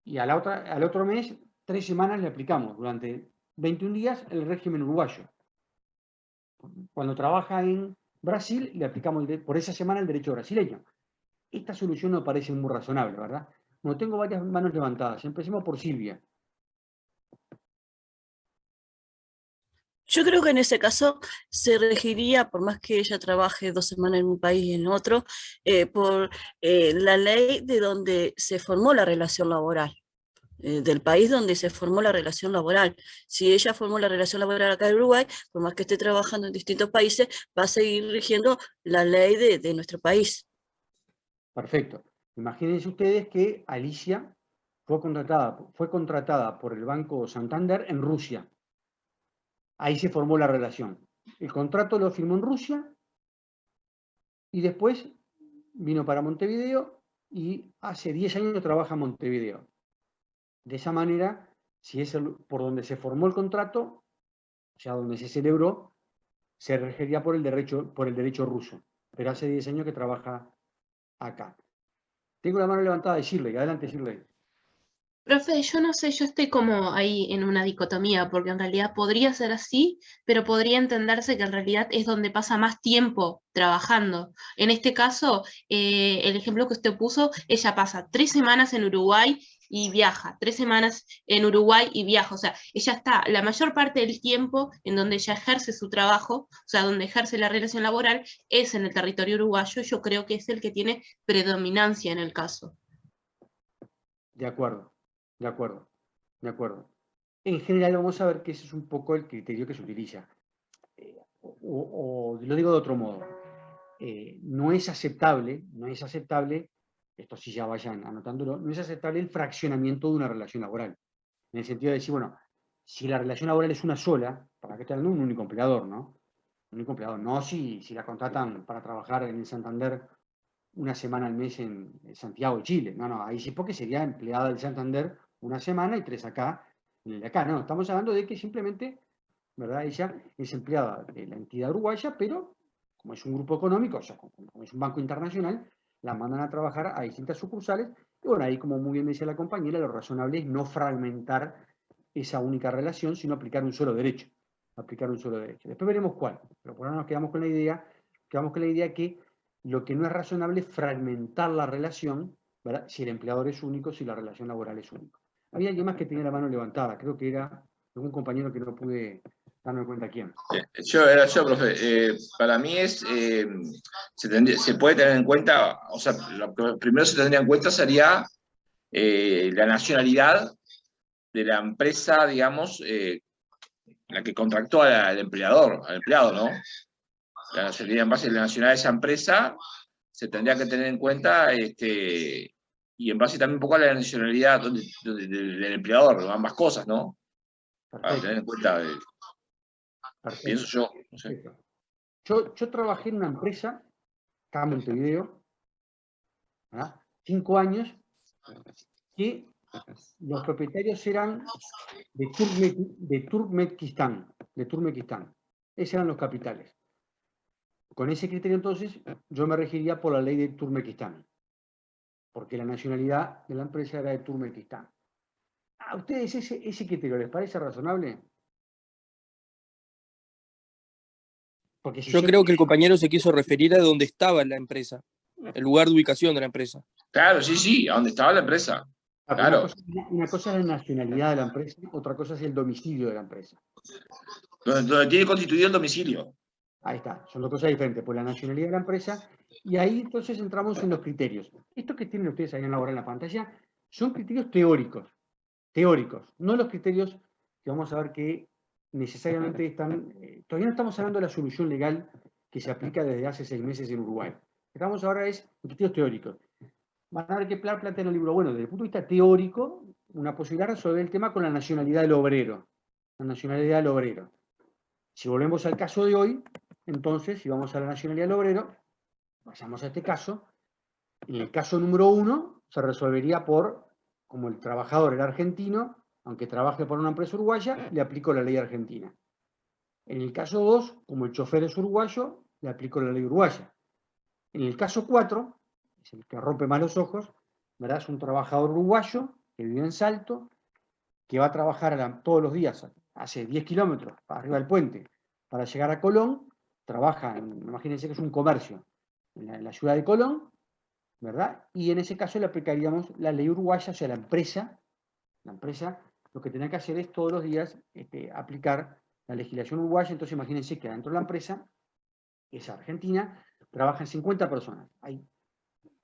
Y al otro mes, 3 semanas le aplicamos durante 21 días el régimen uruguayo. Cuando trabaja en Brasil, le aplicamos por esa semana el derecho brasileño. Esta solución no parece muy razonable, ¿verdad? Bueno, tengo varias manos levantadas. Empecemos por Silvia. Yo creo que en ese caso se regiría, por más que ella trabaje 2 semanas en un país y en otro, por la ley de donde se formó la relación laboral, del país donde se formó la relación laboral. Si ella formó la relación laboral acá en Uruguay, por más que esté trabajando en distintos países, va a seguir rigiendo la ley de nuestro país. Perfecto. Imagínense ustedes que Alicia fue contratada por el Banco Santander en Rusia. Ahí se formó la relación. El contrato lo firmó en Rusia y después vino para Montevideo y hace 10 años trabaja en Montevideo. De esa manera, si es por donde se formó el contrato, o sea, donde se celebró, se regiría por el derecho ruso. Pero hace 10 años que trabaja acá. Tengo la mano levantada de Shirley. Adelante, Shirley. Profe, yo no sé, yo estoy como ahí en una dicotomía, porque en realidad podría ser así, pero podría entenderse que en realidad es donde pasa más tiempo trabajando. En este caso, el ejemplo que usted puso, ella pasa 3 semanas en Uruguay y viaja, 3 semanas en Uruguay y viaja. O sea, ella está la mayor parte del tiempo en donde ella ejerce su trabajo, o sea, donde ejerce la relación laboral, es en el territorio uruguayo. Yo creo que es el que tiene predominancia en el caso. De acuerdo. De acuerdo, de acuerdo. En general vamos a ver que ese es un poco el criterio que se utiliza. O lo digo de otro modo, no es aceptable, esto sí ya vayan anotándolo, no es aceptable el fraccionamiento de una relación laboral. En el sentido de decir, bueno, si la relación laboral es una sola, ¿para qué está dando un único empleador, no? Un único empleador, no si la contratan para trabajar en el Santander una semana al mes en Santiago de Chile. No, ahí sí porque sería empleada del Santander una semana y 3 acá, en el de acá. No, estamos hablando de que simplemente, ¿verdad? Ella es empleada de la entidad uruguaya, pero como es un grupo económico, o sea, como es un banco internacional, la mandan a trabajar a distintas sucursales. Y bueno, ahí como muy bien decía la compañera, lo razonable es no fragmentar esa única relación, sino aplicar un solo derecho. Aplicar un solo derecho. Después veremos cuál. Pero por ahora nos quedamos con la idea que lo que no es razonable es fragmentar la relación, ¿verdad? Si el empleador es único, si la relación laboral es única. Había alguien más que tenía la mano levantada, creo que era algún compañero que no pude darme cuenta quién. Era yo, profe. Para mí se puede tener en cuenta, o sea, lo que primero se tendría en cuenta sería la nacionalidad de la empresa, digamos, la que contractó al empleado, ¿no? La nacionalidad, en base a la nacionalidad de esa empresa, se tendría que tener en cuenta, y en base también un poco a la nacionalidad del empleador, ambas cosas, ¿no? Para tener en cuenta, pienso yo, no sé. Yo trabajé en una empresa, acá en Montevideo, ¿verdad? 5 años, que los propietarios eran de Turkmenistán. Esos eran los capitales. Con ese criterio, entonces, yo me regiría por la ley de Turkmenistán, porque la nacionalidad de la empresa era de Turkmenistán. ¿A ustedes ese criterio les parece razonable? Porque si Yo creo que el compañero se quiso referir a donde estaba la empresa, el lugar de ubicación de la empresa. Claro, sí, a donde estaba la empresa. Claro. Una cosa es la nacionalidad de la empresa, otra cosa es el domicilio de la empresa. Donde tiene constituido el domicilio. Ahí está, son dos cosas diferentes, pues la nacionalidad de la empresa, y ahí entonces entramos en los criterios. Estos que tienen ustedes ahí ahora en la pantalla son criterios teóricos, no los criterios que vamos a ver que necesariamente están, todavía no estamos hablando de la solución legal que se aplica desde hace 6 meses en Uruguay. Lo que estamos ahora es en criterios teóricos. Van a ver que plantea en el libro, bueno, desde el punto de vista teórico, una posibilidad de resolver el tema con la nacionalidad del obrero. La nacionalidad del obrero. Si volvemos al caso de hoy, entonces, si vamos a la nacionalidad del obrero, pasamos a este caso, en el caso número 1 se resolvería por, como el trabajador era argentino, aunque trabaje por una empresa uruguaya, le aplico la ley argentina. En el caso 2, como el chofer es uruguayo, le aplico la ley uruguaya. En el caso 4, es el que rompe más los ojos, ¿verdad? Es un trabajador uruguayo que vive en Salto, que va a trabajar todos los días, hace 10 kilómetros para arriba del puente, para llegar a Colón, trabaja, imagínense que es un comercio, en la ciudad de Colón, ¿verdad? Y en ese caso le aplicaríamos la ley uruguaya, o sea, la empresa lo que tenía que hacer es todos los días aplicar la legislación uruguaya. Entonces imagínense que dentro de la empresa, esa argentina, trabajan 50 personas. Hay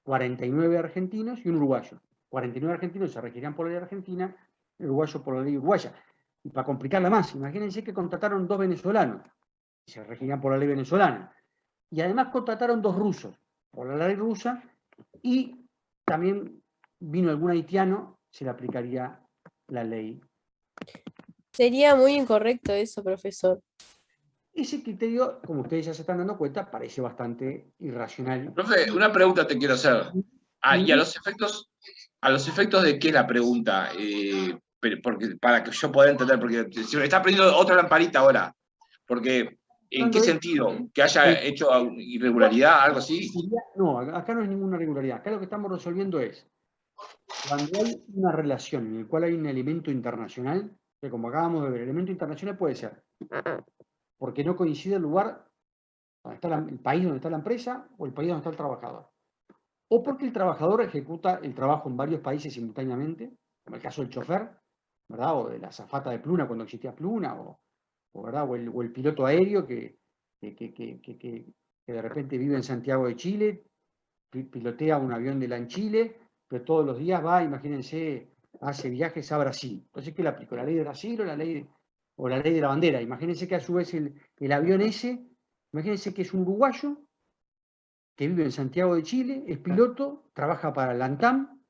49 argentinos y un uruguayo. 49 argentinos se regirían por la ley argentina, el uruguayo por la ley uruguaya. Y para complicarla más, imagínense que contrataron 2 venezolanos y se regirían por la ley venezolana. Y además contrataron 2 rusos por la ley rusa, y también vino algún haitiano, se le aplicaría la ley. Sería muy incorrecto eso, profesor. Ese criterio, como ustedes ya se están dando cuenta, parece bastante irracional. Profe, una pregunta te quiero hacer. Y a los efectos de qué la pregunta, porque, para que yo pueda entender, porque si me está prendiendo otra lamparita ahora, porque ¿en qué sentido? ¿Que haya hecho irregularidad, algo así? No, acá no es ninguna irregularidad. Acá lo que estamos resolviendo es, cuando hay una relación en la cual hay un elemento internacional, que como acabamos de ver, el elemento internacional puede ser porque no coincide el lugar donde está el país donde está la empresa o el país donde está el trabajador. O porque el trabajador ejecuta el trabajo en varios países simultáneamente, como el caso del chofer, ¿verdad? O de la azafata de Pluna cuando existía Pluna, ¿verdad? O el piloto aéreo que de repente vive en Santiago de Chile, pilotea un avión de la en Chile, pero todos los días va, imagínense, hace viajes a Brasil. Entonces, ¿qué le aplico? ¿La ley de Brasil o la ley de la bandera? Imagínense que a su vez el avión ese, imagínense que es un uruguayo que vive en Santiago de Chile, es piloto, trabaja para la ANTAM,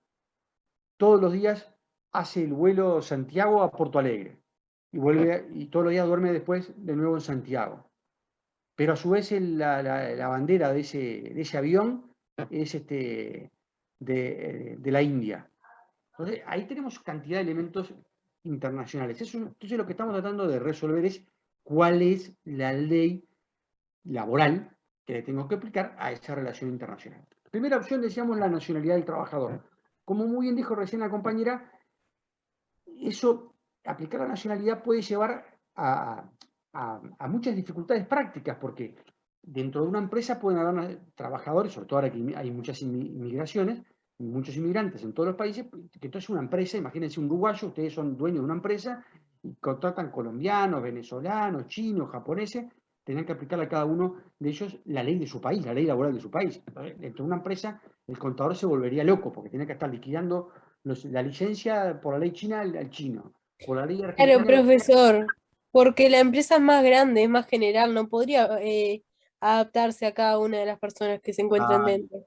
todos los días hace el vuelo Santiago a Porto Alegre y todos los días duerme después de nuevo en Santiago. Pero a su vez la bandera de ese avión es de la India. Entonces, ahí tenemos cantidad de elementos internacionales. Entonces, lo que estamos tratando de resolver es cuál es la ley laboral que le tengo que aplicar a esa relación internacional. Primera opción, decíamos, la nacionalidad del trabajador. Como muy bien dijo recién la compañera, eso, aplicar la nacionalidad puede llevar a muchas dificultades prácticas, porque dentro de una empresa pueden haber trabajadores, sobre todo ahora que hay muchas inmigraciones, muchos inmigrantes en todos los países, que entonces una empresa, imagínense un uruguayo, ustedes son dueños de una empresa y contratan colombianos, venezolanos, chinos, japoneses, tendrán que aplicarle a cada uno de ellos la ley de su país, la ley laboral de su país. Dentro de una empresa, el contador se volvería loco, porque tiene que estar liquidando la licencia por la ley china al chino, por la ley argentina. Claro, profesor, porque la empresa es más grande, es más general, no podría adaptarse a cada una de las personas que se encuentran dentro.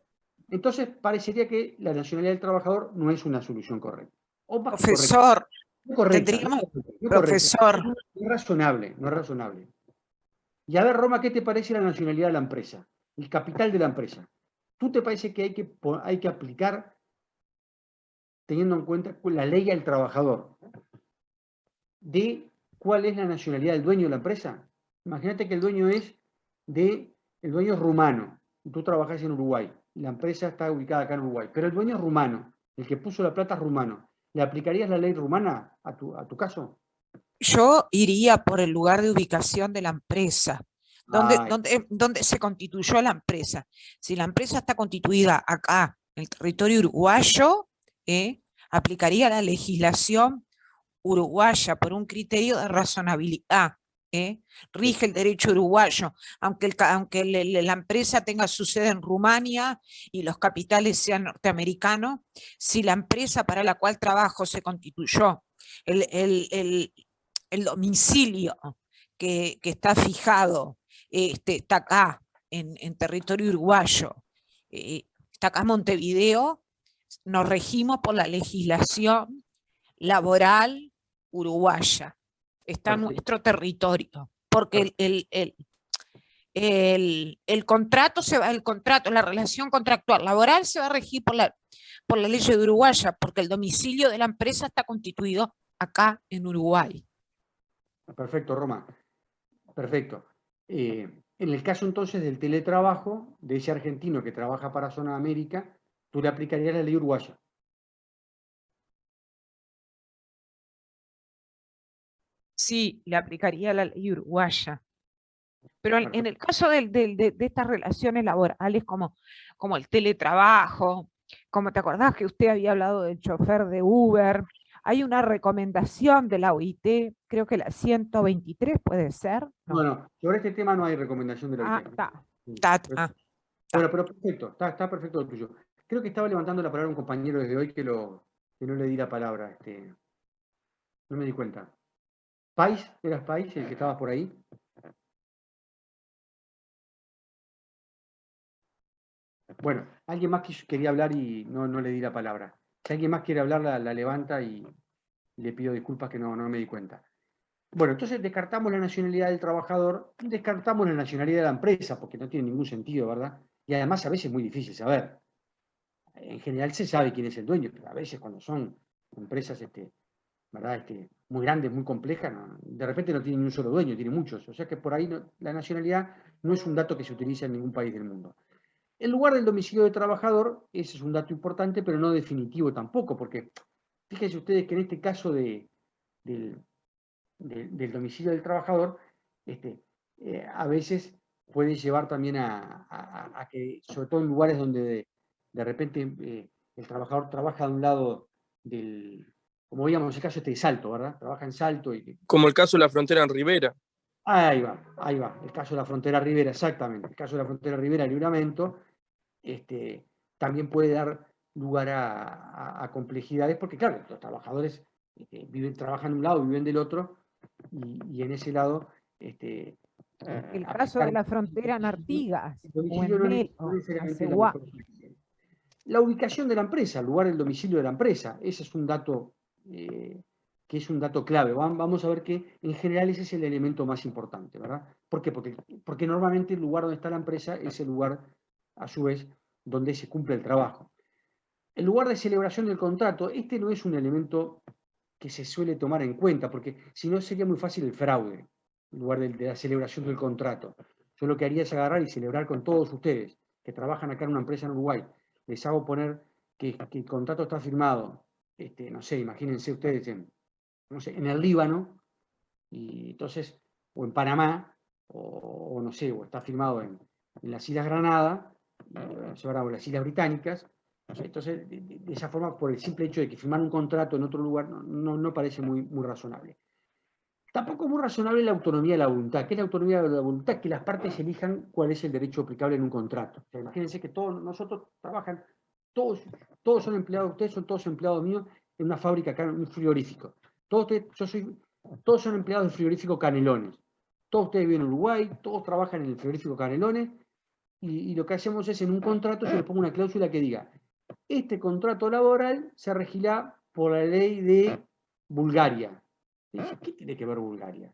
Entonces, parecería que la nacionalidad del trabajador no es una solución correcta. O más que Profesor, no correcta, tendríamos, no profesor, correcta. No es razonable, no es razonable. Y a ver, Roma, ¿qué te parece la nacionalidad de la empresa? El capital de la empresa. ¿Tú te parece que hay que aplicar teniendo en cuenta la ley al trabajador de cuál es la nacionalidad del dueño de la empresa? Imagínate que el dueño es rumano y tú trabajas en Uruguay y la empresa está ubicada acá en Uruguay, pero el dueño es rumano, el que puso la plata es rumano. ¿Le aplicarías la ley rumana a tu caso? yo iría por el lugar de ubicación de la empresa. ¿Dónde se constituyó la empresa? Si la empresa está constituida acá, en el territorio uruguayo, aplicaría la legislación uruguaya por un criterio de razonabilidad. Rige el derecho uruguayo, aunque la empresa tenga su sede en Rumania y los capitales sean norteamericanos, si la empresa para la cual trabajo se constituyó, el domicilio que está fijado está acá en territorio uruguayo, está acá en Montevideo, nos regimos por la legislación laboral uruguaya. Está en nuestro territorio, porque el contrato la relación contractual laboral se va a regir por la ley de uruguaya, porque el domicilio de la empresa está constituido acá en Uruguay. Perfecto, Roma. Perfecto. En el caso entonces del teletrabajo, de ese argentino que trabaja para Zona América, tú le aplicarías la ley uruguaya. Sí, le aplicaría la ley uruguaya. Pero en el caso de estas relaciones laborales como el teletrabajo, como te acordás que usted había hablado del chofer de Uber, hay una recomendación de la OIT, creo que la 123 puede ser. No, sobre este tema no hay recomendación de la OIT. Bueno, pero perfecto, está perfecto lo tuyo. Creo que estaba levantando la palabra un compañero desde hoy que no le di la palabra. No me di cuenta. ¿Pais? ¿Eras Pais el que estabas por ahí? Bueno, alguien más quería hablar y no le di la palabra. Si alguien más quiere hablar, la levanta y le pido disculpas que no me di cuenta. Bueno, entonces descartamos la nacionalidad del trabajador, descartamos la nacionalidad de la empresa, porque no tiene ningún sentido, ¿verdad? Y además a veces es muy difícil saber. En general se sabe quién es el dueño, pero a veces cuando son empresas ¿verdad? Muy grandes, muy complejas, de repente no tiene ni un solo dueño, tiene muchos. O sea que por ahí la nacionalidad no es un dato que se utiliza en ningún país del mundo. El lugar del domicilio del trabajador, ese es un dato importante, pero no definitivo tampoco, porque fíjense ustedes que en este caso del domicilio del trabajador, a veces puede llevar también a que, sobre todo en lugares donde de repente el trabajador trabaja de un lado como veíamos el caso de Salto, ¿verdad? Trabaja en Salto. Como el caso de la frontera en Rivera. Ahí va, el caso de la frontera Rivera, exactamente. El caso de la frontera Rivera, Libramento, también puede dar lugar a complejidades, porque claro, los trabajadores trabajan de un lado, viven del otro, y en ese lado... el caso de la frontera en Artigas, o en Melo, la ubicación de la empresa, el lugar del domicilio de la empresa, ese es un dato que es un dato clave. Vamos a ver que en general ese es el elemento más importante, ¿verdad? ¿Por qué? Porque normalmente el lugar donde está la empresa es el lugar, a su vez, donde se cumple el trabajo. El lugar de celebración del contrato, este no es un elemento que se suele tomar en cuenta, porque si no sería muy fácil el fraude, en lugar de la celebración del contrato. Yo lo que haría es agarrar y celebrar con todos ustedes que trabajan acá en una empresa en Uruguay. Les hago poner que el contrato está firmado, no sé, imagínense ustedes en el Líbano, y entonces, o en Panamá, o no sé, o está firmado en las Islas Granada, o las Islas Británicas. Entonces, de esa forma, por el simple hecho de que firmar un contrato en otro lugar no parece muy razonable. Tampoco es muy razonable la autonomía de la voluntad. ¿Qué es la autonomía de la voluntad? Que las partes elijan cuál es el derecho aplicable en un contrato. O sea, imagínense que todos nosotros trabajan, todos son empleados, ustedes son todos empleados míos en una fábrica acá, en un frigorífico. Todos son empleados del frigorífico Canelones. Todos ustedes viven en Uruguay, todos trabajan en el frigorífico Canelones, y lo que hacemos es, en un contrato, yo le pongo una cláusula que diga: este contrato laboral se regirá por la ley de Bulgaria. ¿Qué tiene que ver Bulgaria?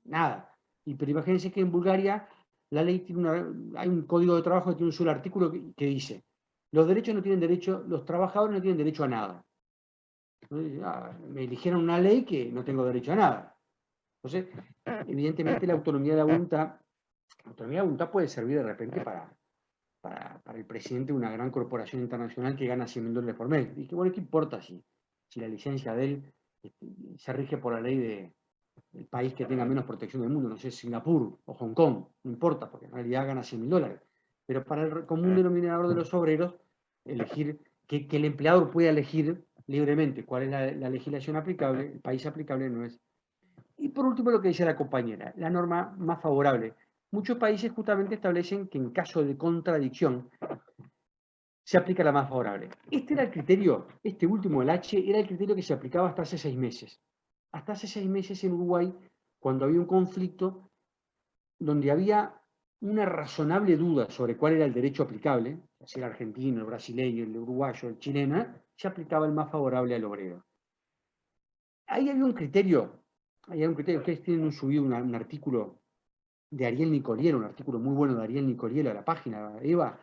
Nada. Pero imagínense que en Bulgaria la ley tiene hay un código de trabajo que tiene un solo artículo que dice: los derechos no tienen derecho, los trabajadores no tienen derecho a nada. Entonces, me eligieron una ley que no tengo derecho a nada. Entonces, evidentemente la autonomía de la voluntad puede servir de repente para el presidente de una gran corporación internacional que gana $100.000 por mes. Y que, bueno, ¿qué importa si la licencia de él se rige por la ley del país que tenga menos protección del mundo? No sé, Singapur o Hong Kong, no importa, porque en realidad gana $100.000. Pero para el común denominador de los obreros, elegir que el empleador pueda elegir libremente cuál es la legislación aplicable, el país aplicable no es. Y por último, lo que decía la compañera, la norma más favorable. Muchos países justamente establecen que en caso de contradicción se aplica la más favorable. Este era el criterio, este último, el H, era el criterio que se aplicaba hasta hace 6 meses. Hasta hace 6 meses en Uruguay, cuando había un conflicto donde había una razonable duda sobre cuál era el derecho aplicable, si el argentino, el brasileño, el uruguayo, el chileno, se aplicaba el más favorable al obrero. Ahí había un criterio, ustedes tienen subido un artículo de Ariel Nicoliero, un artículo muy bueno de Ariel Nicoliero a la página, Eva,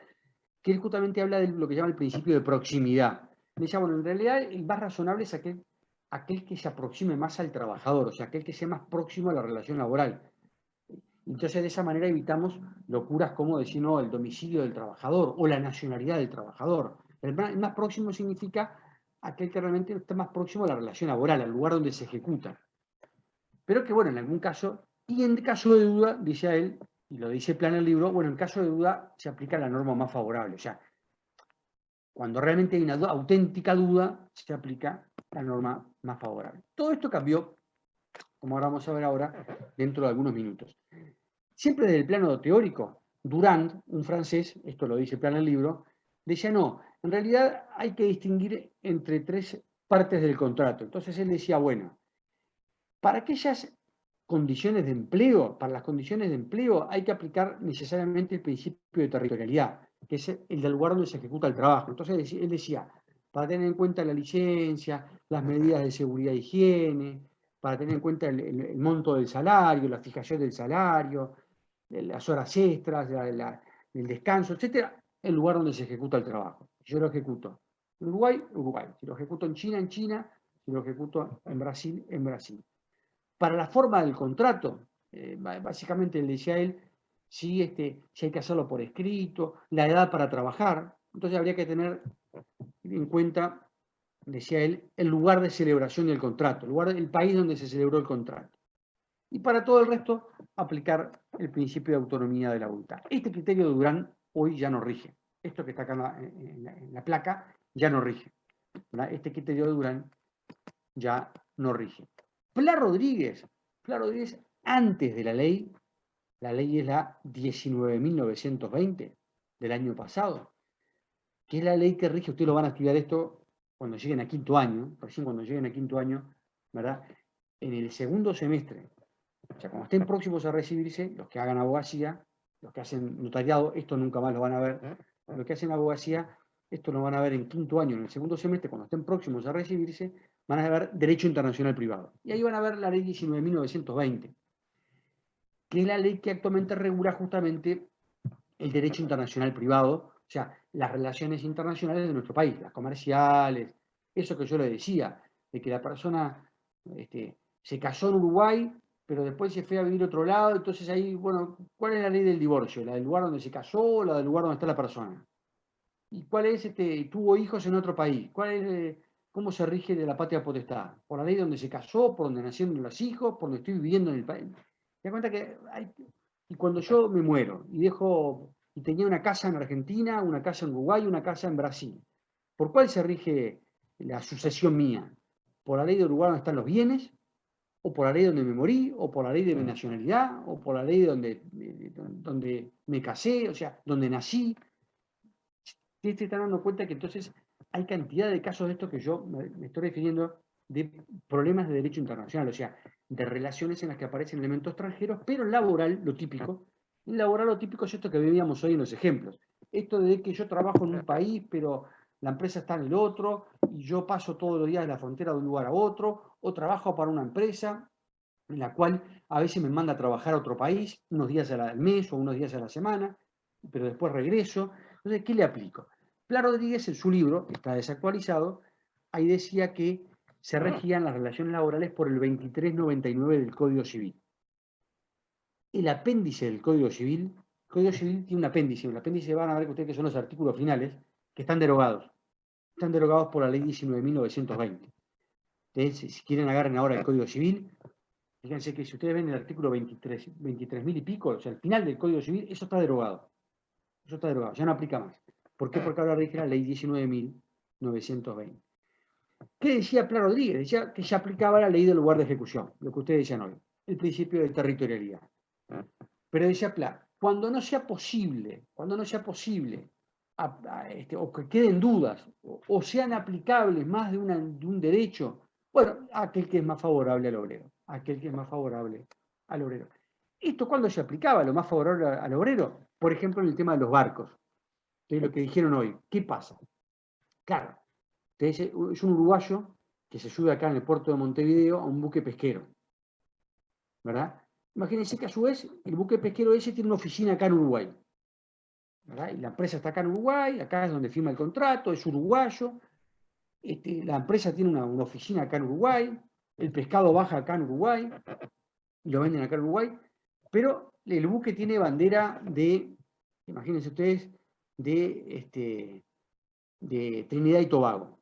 que él justamente habla de lo que llama el principio de proximidad. Me dice, bueno, en realidad el más razonable es aquel que se aproxime más al trabajador, o sea, aquel que sea más próximo a la relación laboral. Entonces, de esa manera evitamos locuras como decir, no, el domicilio del trabajador o la nacionalidad del trabajador. El más próximo significa aquel que realmente está más próximo a la relación laboral, al lugar donde se ejecuta. Pero que, bueno, en algún caso, y en caso de duda, dice a él, y lo dice Plan el libro, bueno, en caso de duda se aplica la norma más favorable. O sea, cuando realmente hay una auténtica duda, se aplica la norma más favorable. Todo esto cambió, como ahora vamos a ver ahora, dentro de algunos minutos. Siempre desde el plano teórico, Durand, un francés, esto lo dice Plan el libro, decía, no, en realidad hay que distinguir entre 3 partes del contrato. Entonces él decía, bueno, para aquellas condiciones de empleo, para las condiciones de empleo hay que aplicar necesariamente el principio de territorialidad, que es el del lugar donde se ejecuta el trabajo. Entonces él decía, para tener en cuenta la licencia, las medidas de seguridad e higiene, para tener en cuenta el monto del salario, la fijación del salario, las horas extras, el descanso, etcétera, el lugar donde se ejecuta el trabajo. Yo lo ejecuto en Uruguay, Uruguay. Si lo ejecuto en China, en China. Si lo ejecuto en Brasil, en Brasil. Para la forma del contrato, básicamente le decía a él, si hay que hacerlo por escrito, la edad para trabajar. Entonces habría que tener en cuenta, decía él, el lugar de celebración del contrato, el país donde se celebró el contrato. Y para todo el resto, aplicar el principio de autonomía de la voluntad. Este criterio de Durand hoy ya no rige. Esto que está acá en la placa ya no rige, ¿verdad? Este criterio de Durand ya no rige. Pla Rodríguez, antes de la ley es la 19.920 del año pasado, que es la ley que rige, ustedes lo van a estudiar esto cuando lleguen a 5º año, recién cuando lleguen a 5º año, ¿verdad? En el segundo semestre, o sea, cuando estén próximos a recibirse, los que hagan abogacía, los que hacen notariado, esto nunca más lo van a ver, los que hacen abogacía, esto lo van a ver en 5º año, en el segundo semestre, cuando estén próximos a recibirse, van a ver Derecho Internacional Privado. Y ahí van a ver la ley 19.920, que es la ley que actualmente regula justamente el derecho internacional privado, o O sea, las relaciones internacionales de nuestro país, las comerciales, eso que yo le decía, de que la persona se casó en Uruguay, pero después se fue a vivir a otro lado, entonces ahí, bueno, ¿cuál es la ley del divorcio? ¿La del lugar donde se casó o la del lugar donde está la persona? ¿Y cuál es, tuvo hijos en otro país? ¿Cuál es, cómo se rige de la patria potestad? ¿Por la ley donde se casó, por donde nacieron los hijos, por donde estoy viviendo en el país? Te das cuenta que y cuando yo me muero y tenía una casa en Argentina, una casa en Uruguay, una casa en Brasil, ¿por cuál se rige la sucesión mía? ¿Por la ley de Uruguay donde están los bienes? ¿O por la ley donde me morí? ¿O por la ley de mi nacionalidad? ¿O por la ley donde me casé? O sea, donde nací. Ustedes se están dando cuenta que entonces hay cantidad de casos de estos que yo me estoy refiriendo de problemas de derecho internacional, o sea, de relaciones en las que aparecen elementos extranjeros, pero en laboral, lo típico, es esto que veíamos hoy en los ejemplos. Esto de que yo trabajo en un país, pero la empresa está en el otro, y yo paso todos los días de la frontera de un lugar a otro, o trabajo para una empresa en la cual a veces me manda a trabajar a otro país, unos días al mes o unos días a la semana, pero después regreso. Entonces, ¿qué le aplico? Pla Rodríguez, en su libro, está desactualizado, ahí decía que se regían las relaciones laborales por el 2399 del Código Civil. El apéndice del Código Civil tiene un apéndice, el apéndice van a ver que ustedes que son los artículos finales, que están derogados. Están derogados por la ley 19.920. Entonces, si quieren agarren ahora el Código Civil, fíjense que si ustedes ven el artículo 23.000 y pico, o sea, el final del Código Civil, eso está derogado. Eso está derogado, ya no aplica más. ¿Por qué? Porque ahora rige la ley 19.920. ¿Qué decía Pla Rodríguez? Decía que se aplicaba la ley del lugar de ejecución, lo que ustedes decían hoy, el principio de territorialidad. Pero decía Pla, cuando no sea posible, o que queden dudas, o sean aplicables más de un derecho, bueno, aquel que es más favorable al obrero, ¿Esto cuándo se aplicaba lo más favorable al obrero? Por ejemplo, en el tema de los barcos, de lo que dijeron hoy. ¿Qué pasa? Claro, es un uruguayo que se sube acá en el puerto de Montevideo a un buque pesquero, ¿verdad? Imagínense que a su vez el buque pesquero ese tiene una oficina acá en Uruguay, ¿verdad? Y la empresa está acá en Uruguay, acá es donde firma el contrato, es uruguayo, la empresa tiene una oficina acá en Uruguay, el pescado baja acá en Uruguay, y lo venden acá en Uruguay, pero el buque tiene bandera de, imagínense ustedes, de Trinidad y Tobago.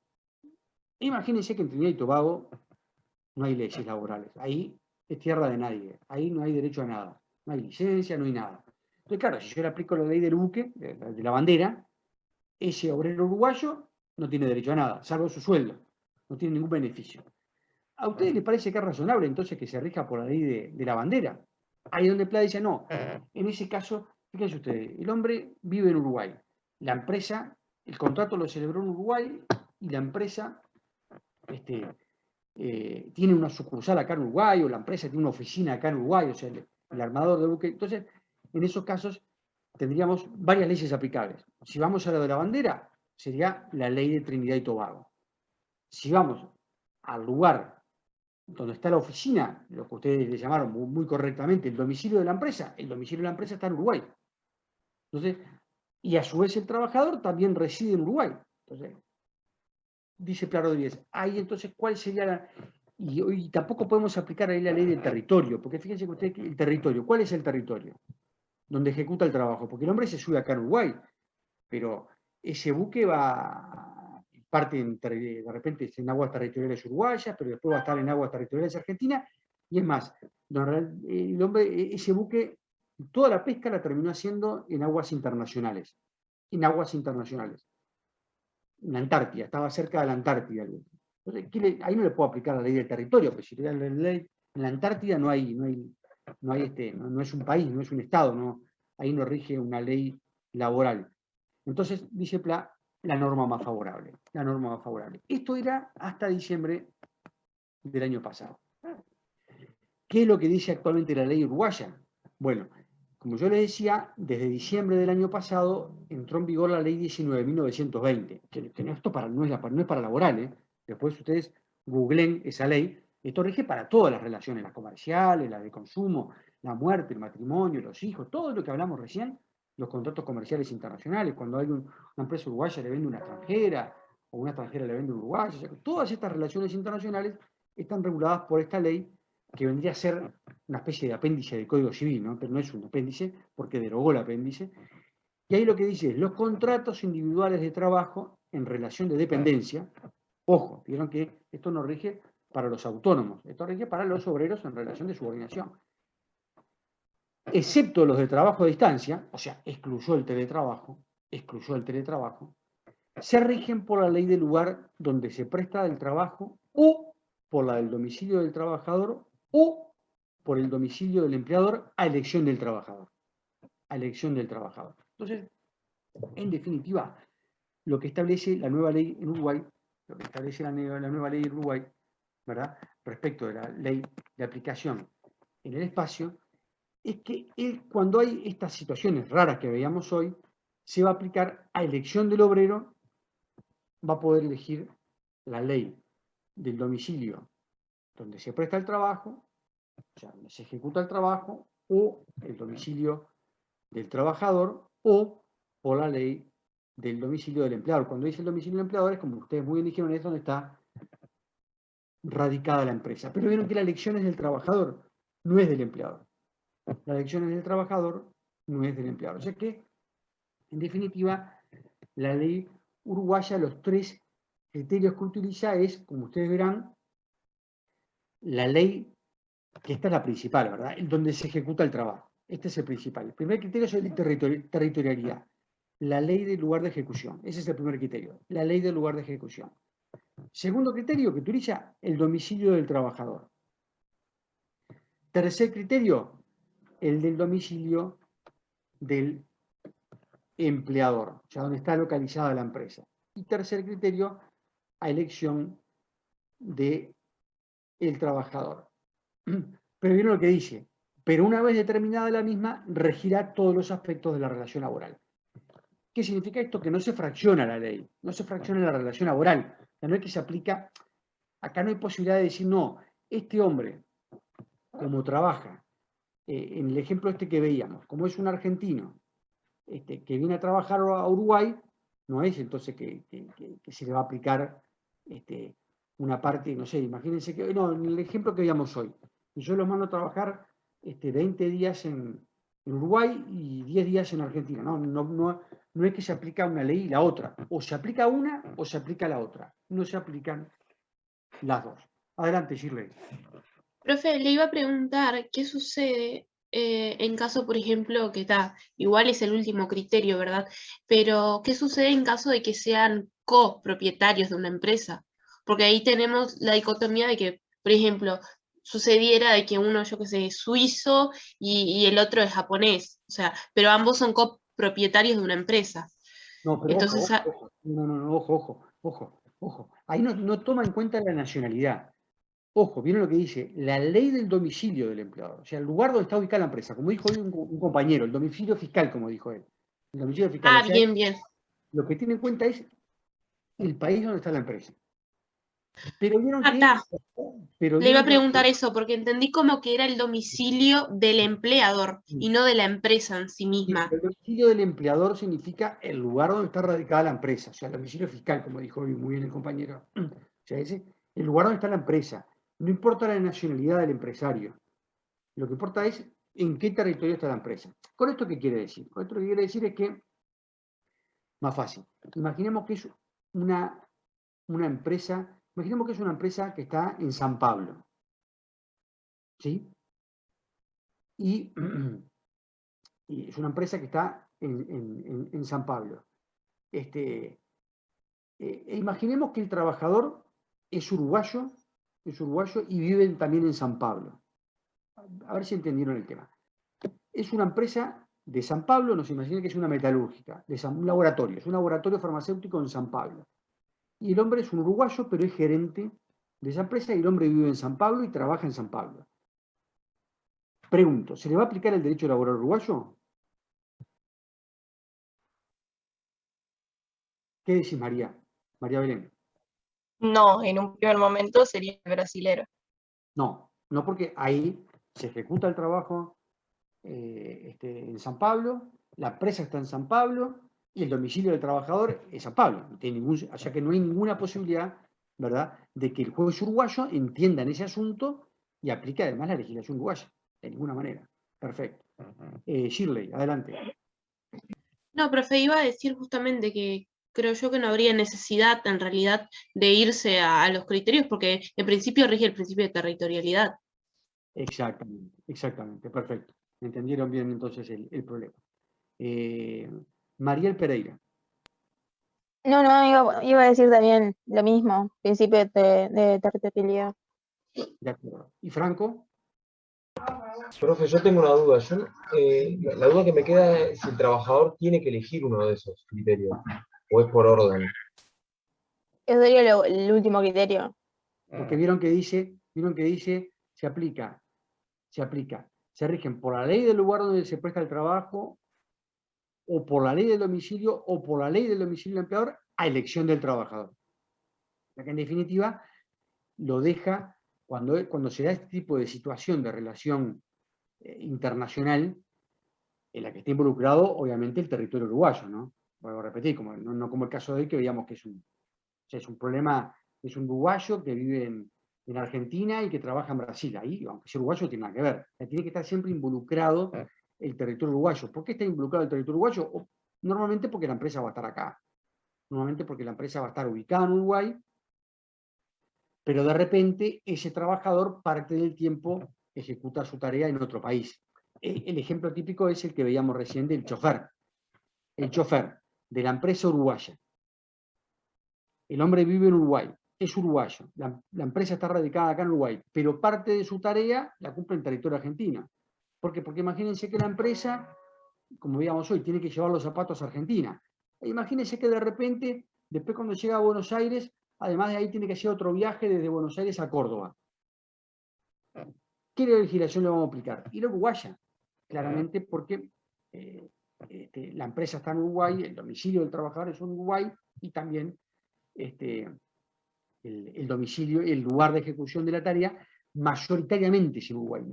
Imagínense que en Trinidad y Tobago no hay leyes laborales, ahí es tierra de nadie, ahí no hay derecho a nada, no hay licencia, no hay nada. Entonces, claro, si yo le aplico la ley del buque, de la bandera, ese obrero uruguayo no tiene derecho a nada, salvo su sueldo, no tiene ningún beneficio. ¿A ustedes les parece que es razonable entonces que se rija por la ley de la bandera? Ahí es donde Pla dice, no, en ese caso, fíjense ustedes, el hombre vive en Uruguay, la empresa, el contrato lo celebró en Uruguay y la empresa tiene una sucursal acá en Uruguay, o la empresa tiene una oficina acá en Uruguay, o sea, el armador de buque. Entonces, en esos casos tendríamos varias leyes aplicables. Si vamos a la de la bandera, sería la ley de Trinidad y Tobago. Si vamos al lugar donde está la oficina, lo que ustedes le llamaron muy correctamente el domicilio de la empresa está en Uruguay. Entonces, y a su vez el trabajador también reside en Uruguay. Entonces, dice Pla Rodríguez, ahí entonces, ¿cuál sería la...? Y tampoco podemos aplicar ahí la ley del territorio, porque fíjense que ustedes, el territorio, ¿cuál es el territorio? Donde ejecuta el trabajo, porque el hombre se sube acá en Uruguay, pero ese buque parte de repente en aguas territoriales uruguayas, pero después va a estar en aguas territoriales argentinas, y es más, el hombre, ese buque, toda la pesca la terminó haciendo en aguas internacionales, en la Antártida, estaba cerca de la Antártida. Entonces, ahí no le puedo aplicar la ley del territorio, porque si le dan la ley, en la Antártida no es un país, no es un estado, ahí no rige una ley laboral. Entonces, dice Pla, la norma más favorable. Esto era hasta diciembre del año pasado. ¿Qué es lo que dice actualmente la ley uruguaya? Bueno, como yo les decía, desde diciembre del año pasado entró en vigor la ley 19.920, que no es para laboral, Después ustedes googleen esa ley. Esto rige para todas las relaciones, las comerciales, las de consumo, la muerte, el matrimonio, los hijos, todo lo que hablamos recién, los contratos comerciales internacionales, cuando hay una empresa uruguaya le vende a una extranjera, o una extranjera le vende a un uruguayo. O sea, todas estas relaciones internacionales están reguladas por esta ley, que vendría a ser una especie de apéndice del Código Civil, ¿no? Pero no es un apéndice, porque derogó el apéndice. Y ahí lo que dice es, los contratos individuales de trabajo en relación de dependencia, ojo, vieron que esto no rige para los autónomos, esto rige para los obreros en relación de subordinación. Excepto los de trabajo a distancia, o sea, excluyó el teletrabajo, se rigen por la ley del lugar donde se presta el trabajo o por la del domicilio del trabajador o por el domicilio del empleador a elección del trabajador. Entonces, en definitiva, lo que establece la nueva ley en Uruguay, ¿verdad? Respecto de la ley de aplicación en el espacio, es que cuando hay estas situaciones raras que veíamos hoy, se va a aplicar a elección del obrero, va a poder elegir la ley del domicilio donde se presta el trabajo, o sea, donde se ejecuta el trabajo, o el domicilio del trabajador, o por la ley del domicilio del empleador. Cuando dice el domicilio del empleador, es como ustedes muy bien dijeron, es donde está radicada la empresa. Pero vieron que la elección es del trabajador, no es del empleador. La elección es del trabajador, no es del empleador. O sea que, en definitiva, la ley uruguaya, los tres criterios que utiliza es, como ustedes verán, la ley, que esta es la principal, ¿verdad? En donde se ejecuta el trabajo. Este es el principal. El primer criterio es el de territorialidad. La ley del lugar de ejecución. Ese es el primer criterio. La ley del lugar de ejecución. Segundo criterio que utiliza, el domicilio del trabajador. Tercer criterio, el del domicilio del empleador, o sea, donde está localizada la empresa. Y tercer criterio, a elección del trabajador. Pero miren lo que dice, pero una vez determinada la misma, regirá todos los aspectos de la relación laboral. ¿Qué significa esto? Que no se fracciona la ley, no se fracciona la relación laboral. O sea, no es que se aplica, acá no hay posibilidad de decir, no, este hombre, como trabaja, en el ejemplo este que veíamos, como es un argentino, que viene a trabajar a Uruguay, no es entonces que se le va a aplicar una parte, no sé, imagínense que, no, en el ejemplo que veíamos hoy, yo los mando a trabajar 20 días en Uruguay y 10 días en Argentina. No es que se aplica una ley y la otra. O se aplica una o se aplica la otra. No se aplican las dos. Adelante, Shirley. Profe, le iba a preguntar qué sucede en caso, por ejemplo, que está, igual es el último criterio, ¿verdad? Pero ¿qué sucede en caso de que sean copropietarios de una empresa? Porque ahí tenemos la dicotomía de que, por ejemplo, sucediera de que uno, yo qué sé, es suizo y el otro es japonés, o sea, pero ambos son copropietarios de una empresa. No, pero Entonces, ojo. Ahí no toma en cuenta la nacionalidad. Ojo, ¿vieron lo que dice? La ley del domicilio del empleador. O sea, el lugar donde está ubicada la empresa. Como dijo hoy un compañero, el domicilio fiscal, como dijo él. El domicilio fiscal. Ah, o sea, bien. Lo que tiene en cuenta es el país donde está la empresa. Pero vieron que... Le iba a preguntar eso, porque entendí como que era el domicilio del empleador y no de la empresa en sí misma. El domicilio del empleador significa el lugar donde está radicada la empresa. O sea, el domicilio fiscal, como dijo hoy muy bien el compañero. O sea, ese el lugar donde está la empresa. No importa la nacionalidad del empresario. Lo que importa es en qué territorio está la empresa. ¿Con esto qué quiere decir? Con esto lo que quiere decir es que, más fácil, imaginemos que es una empresa, que está en San Pablo. ¿Sí? Y es una empresa que está en San Pablo. Imaginemos que el trabajador es uruguayo y vive también en San Pablo. A ver si entendieron el tema. Es una empresa de San Pablo, nos imaginen que es una metalúrgica, un laboratorio, es un laboratorio farmacéutico en San Pablo. Y el hombre es un uruguayo, pero es gerente de esa empresa y el hombre vive en San Pablo y trabaja en San Pablo. Pregunto, ¿se le va a aplicar el derecho laboral uruguayo? ¿Qué decís, María? María Belén. No, en un primer momento sería el brasilero. No porque ahí se ejecuta el trabajo en San Pablo la empresa está en San Pablo y el domicilio del trabajador es San Pablo. O sea que no hay ninguna posibilidad, ¿verdad?, de que el juez uruguayo entienda en ese asunto y aplique además la legislación uruguaya. De ninguna manera. Perfecto. Shirley, adelante. No, profe, iba a decir justamente que creo yo que no habría necesidad en realidad de irse a los criterios, porque en principio rige el principio de territorialidad. Exactamente, perfecto. Entendieron bien entonces el problema. Mariel Pereira. No, iba a decir también lo mismo, principio de territorialidad. De acuerdo. ¿Y Franco? Profe, yo tengo una duda. La duda que me queda es si el trabajador tiene que elegir uno de esos criterios o es por orden. Eso sería el último criterio. Porque vieron que dice, se aplica, se rigen por la ley del lugar donde se presta el trabajo, o por la ley del domicilio, o por la ley del domicilio del empleador, a elección del trabajador. Ya que en definitiva lo deja, cuando se da este tipo de situación de relación internacional, en la que está involucrado obviamente el territorio uruguayo, ¿no? Vuelvo a repetir, no como el caso de hoy, que veíamos que es un problema, es un uruguayo que vive en Argentina y que trabaja en Brasil. Ahí, aunque sea uruguayo, no tiene nada que ver. Tiene que estar siempre involucrado el territorio uruguayo. ¿Por qué está involucrado el territorio uruguayo? Normalmente porque la empresa va a estar acá. Normalmente porque la empresa va a estar ubicada en Uruguay, pero de repente ese trabajador parte del tiempo ejecuta su tarea en otro país. El ejemplo típico es el que veíamos recién del chofer. El chofer de la empresa uruguaya. El hombre vive en Uruguay, es uruguayo, la empresa está radicada acá en Uruguay, pero parte de su tarea la cumple en territorio argentino. ¿Por qué? Porque imagínense que la empresa, como veíamos hoy, tiene que llevar los zapatos a Argentina. E imagínense que de repente, después cuando llega a Buenos Aires, además de ahí tiene que hacer otro viaje desde Buenos Aires a Córdoba. ¿Qué legislación le vamos a aplicar? Y la uruguaya, claramente porque la empresa está en Uruguay, el domicilio del trabajador es en Uruguay y también el domicilio, el lugar de ejecución de la tarea, mayoritariamente es en Uruguay,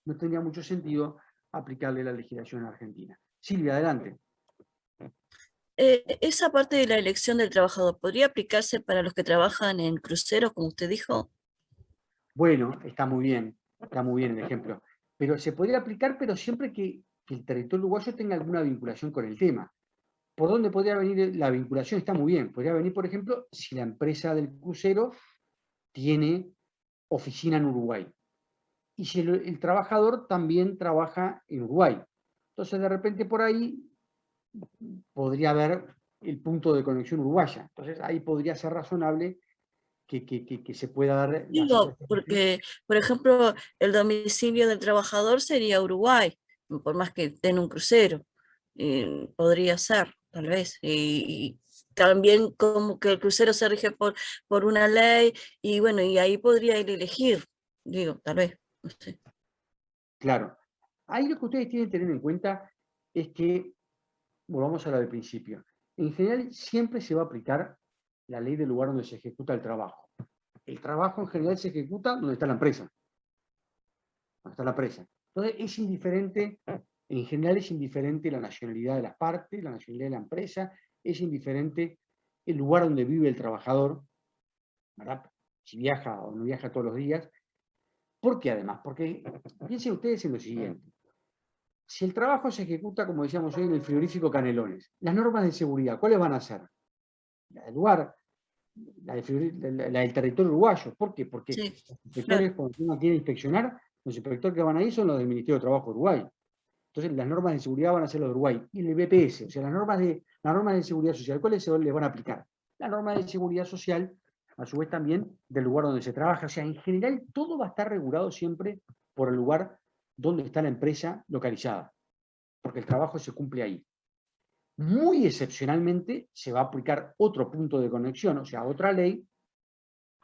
No tendría mucho sentido aplicarle la legislación argentina. Silvia, adelante. Esa parte de la elección del trabajador, ¿podría aplicarse para los que trabajan en cruceros, como usted dijo? Bueno, está muy bien el ejemplo. Pero se podría aplicar, pero siempre que el territorio uruguayo tenga alguna vinculación con el tema. ¿Por dónde podría venir la vinculación? Está muy bien. Podría venir, por ejemplo, si la empresa del crucero tiene oficina en Uruguay. Y si el trabajador también trabaja en Uruguay. Entonces, de repente, por ahí podría haber el punto de conexión uruguaya. Entonces, ahí podría ser razonable que se pueda dar... Digo, porque, por ejemplo, el domicilio del trabajador sería Uruguay, por más que esté en un crucero. Podría ser, tal vez. Y también como que el crucero se rige por una ley, y bueno, y ahí podría ir a elegir, digo, tal vez, no sé. Claro. Ahí lo que ustedes tienen que tener en cuenta es que, volvamos a lo del principio, en general siempre se va a aplicar la ley del lugar donde se ejecuta el trabajo. El trabajo en general se ejecuta donde está la empresa. Donde está la empresa. Entonces es indiferente, en general es indiferente la nacionalidad de las partes, la nacionalidad de la empresa, es indiferente el lugar donde vive el trabajador, ¿verdad? Si viaja o no viaja todos los días. ¿Por qué además? Porque piensen ustedes en lo siguiente. Si el trabajo se ejecuta, como decíamos hoy, en el frigorífico Canelones, las normas de seguridad, ¿cuáles van a ser? La del lugar, la del territorio uruguayo. ¿Por qué? Porque Sí, los inspectores, cuando uno quiere inspeccionar, los inspectores que van ahí son los del Ministerio de Trabajo de Uruguay. Entonces, las normas de seguridad van a ser los de Uruguay. Y el BPS, o sea, las normas de seguridad social, ¿cuáles se les van a aplicar? La norma de seguridad social, a su vez también, del lugar donde se trabaja. O sea, en general, todo va a estar regulado siempre por el lugar donde está la empresa localizada, porque el trabajo se cumple ahí. Muy excepcionalmente se va a aplicar otro punto de conexión, o sea, otra ley,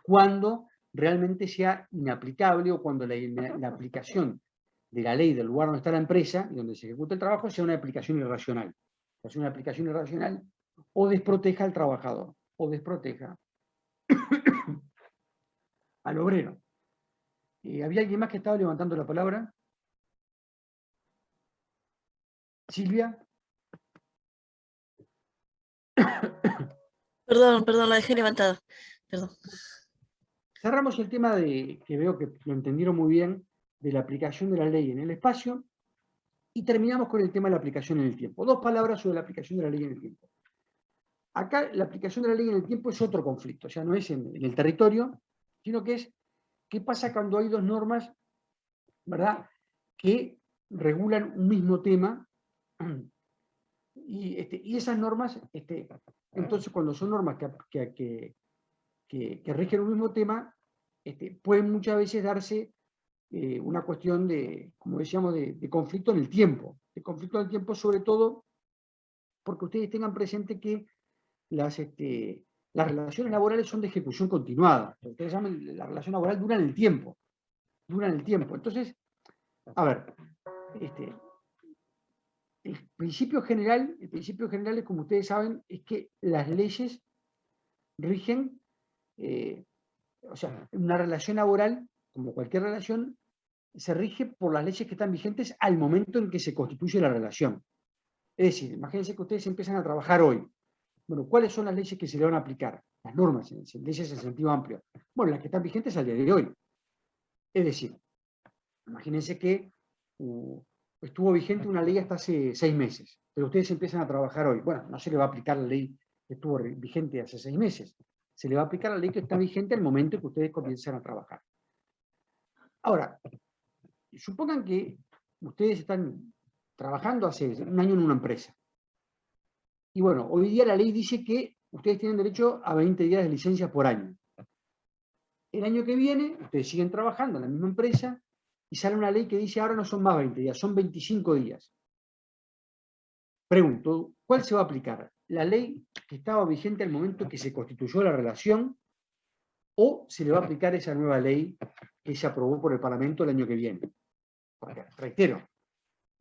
cuando realmente sea inaplicable o cuando la aplicación de la ley del lugar donde está la empresa y donde se ejecuta el trabajo sea una aplicación irracional. O sea, una aplicación irracional o desproteja al trabajador, o desproteja al obrero. ¿Había alguien más que estaba levantando la palabra? Silvia. Perdón, la dejé levantada. Perdón. Cerramos el tema que veo que lo entendieron muy bien, de la aplicación de la ley en el espacio, y terminamos con el tema de la aplicación en el tiempo. 2 palabras sobre la aplicación de la ley en el tiempo. Acá la aplicación de la ley en el tiempo es otro conflicto, o sea, no es en el territorio, sino que es qué pasa cuando hay 2 normas, ¿verdad?, que regulan un mismo tema, y esas normas, entonces cuando son normas que rigen un mismo tema, pueden muchas veces darse una cuestión de, como decíamos, de conflicto en el tiempo. De conflicto en el tiempo, sobre todo porque ustedes tengan presente que las relaciones laborales son de ejecución continuada. Ustedes saben, la relación laboral dura en el tiempo. Dura en el tiempo. Entonces, a ver, el principio general es, como ustedes saben, es que las leyes rigen, o sea, una relación laboral, como cualquier relación, se rige por las leyes que están vigentes al momento en que se constituye la relación. Es decir, imagínense que ustedes empiezan a trabajar hoy. Bueno, ¿cuáles son las leyes que se le van a aplicar? Las normas, leyes en sentido amplio. Bueno, las que están vigentes al día de hoy. Es decir, imagínense que estuvo vigente una ley hasta hace 6 meses, pero ustedes empiezan a trabajar hoy. Bueno, no se le va a aplicar la ley que estuvo vigente hace 6 meses. Se le va a aplicar la ley que está vigente al momento en que ustedes comienzan a trabajar. Ahora, supongan que ustedes están trabajando hace un año en una empresa. Y bueno, hoy día la ley dice que ustedes tienen derecho a 20 días de licencia por año. El año que viene, ustedes siguen trabajando en la misma empresa y sale una ley que dice ahora no son más 20 días, son 25 días. Pregunto, ¿cuál se va a aplicar? ¿La ley que estaba vigente al momento que se constituyó la relación o se le va a aplicar esa nueva ley que se aprobó por el Parlamento el año que viene? Porque, reitero,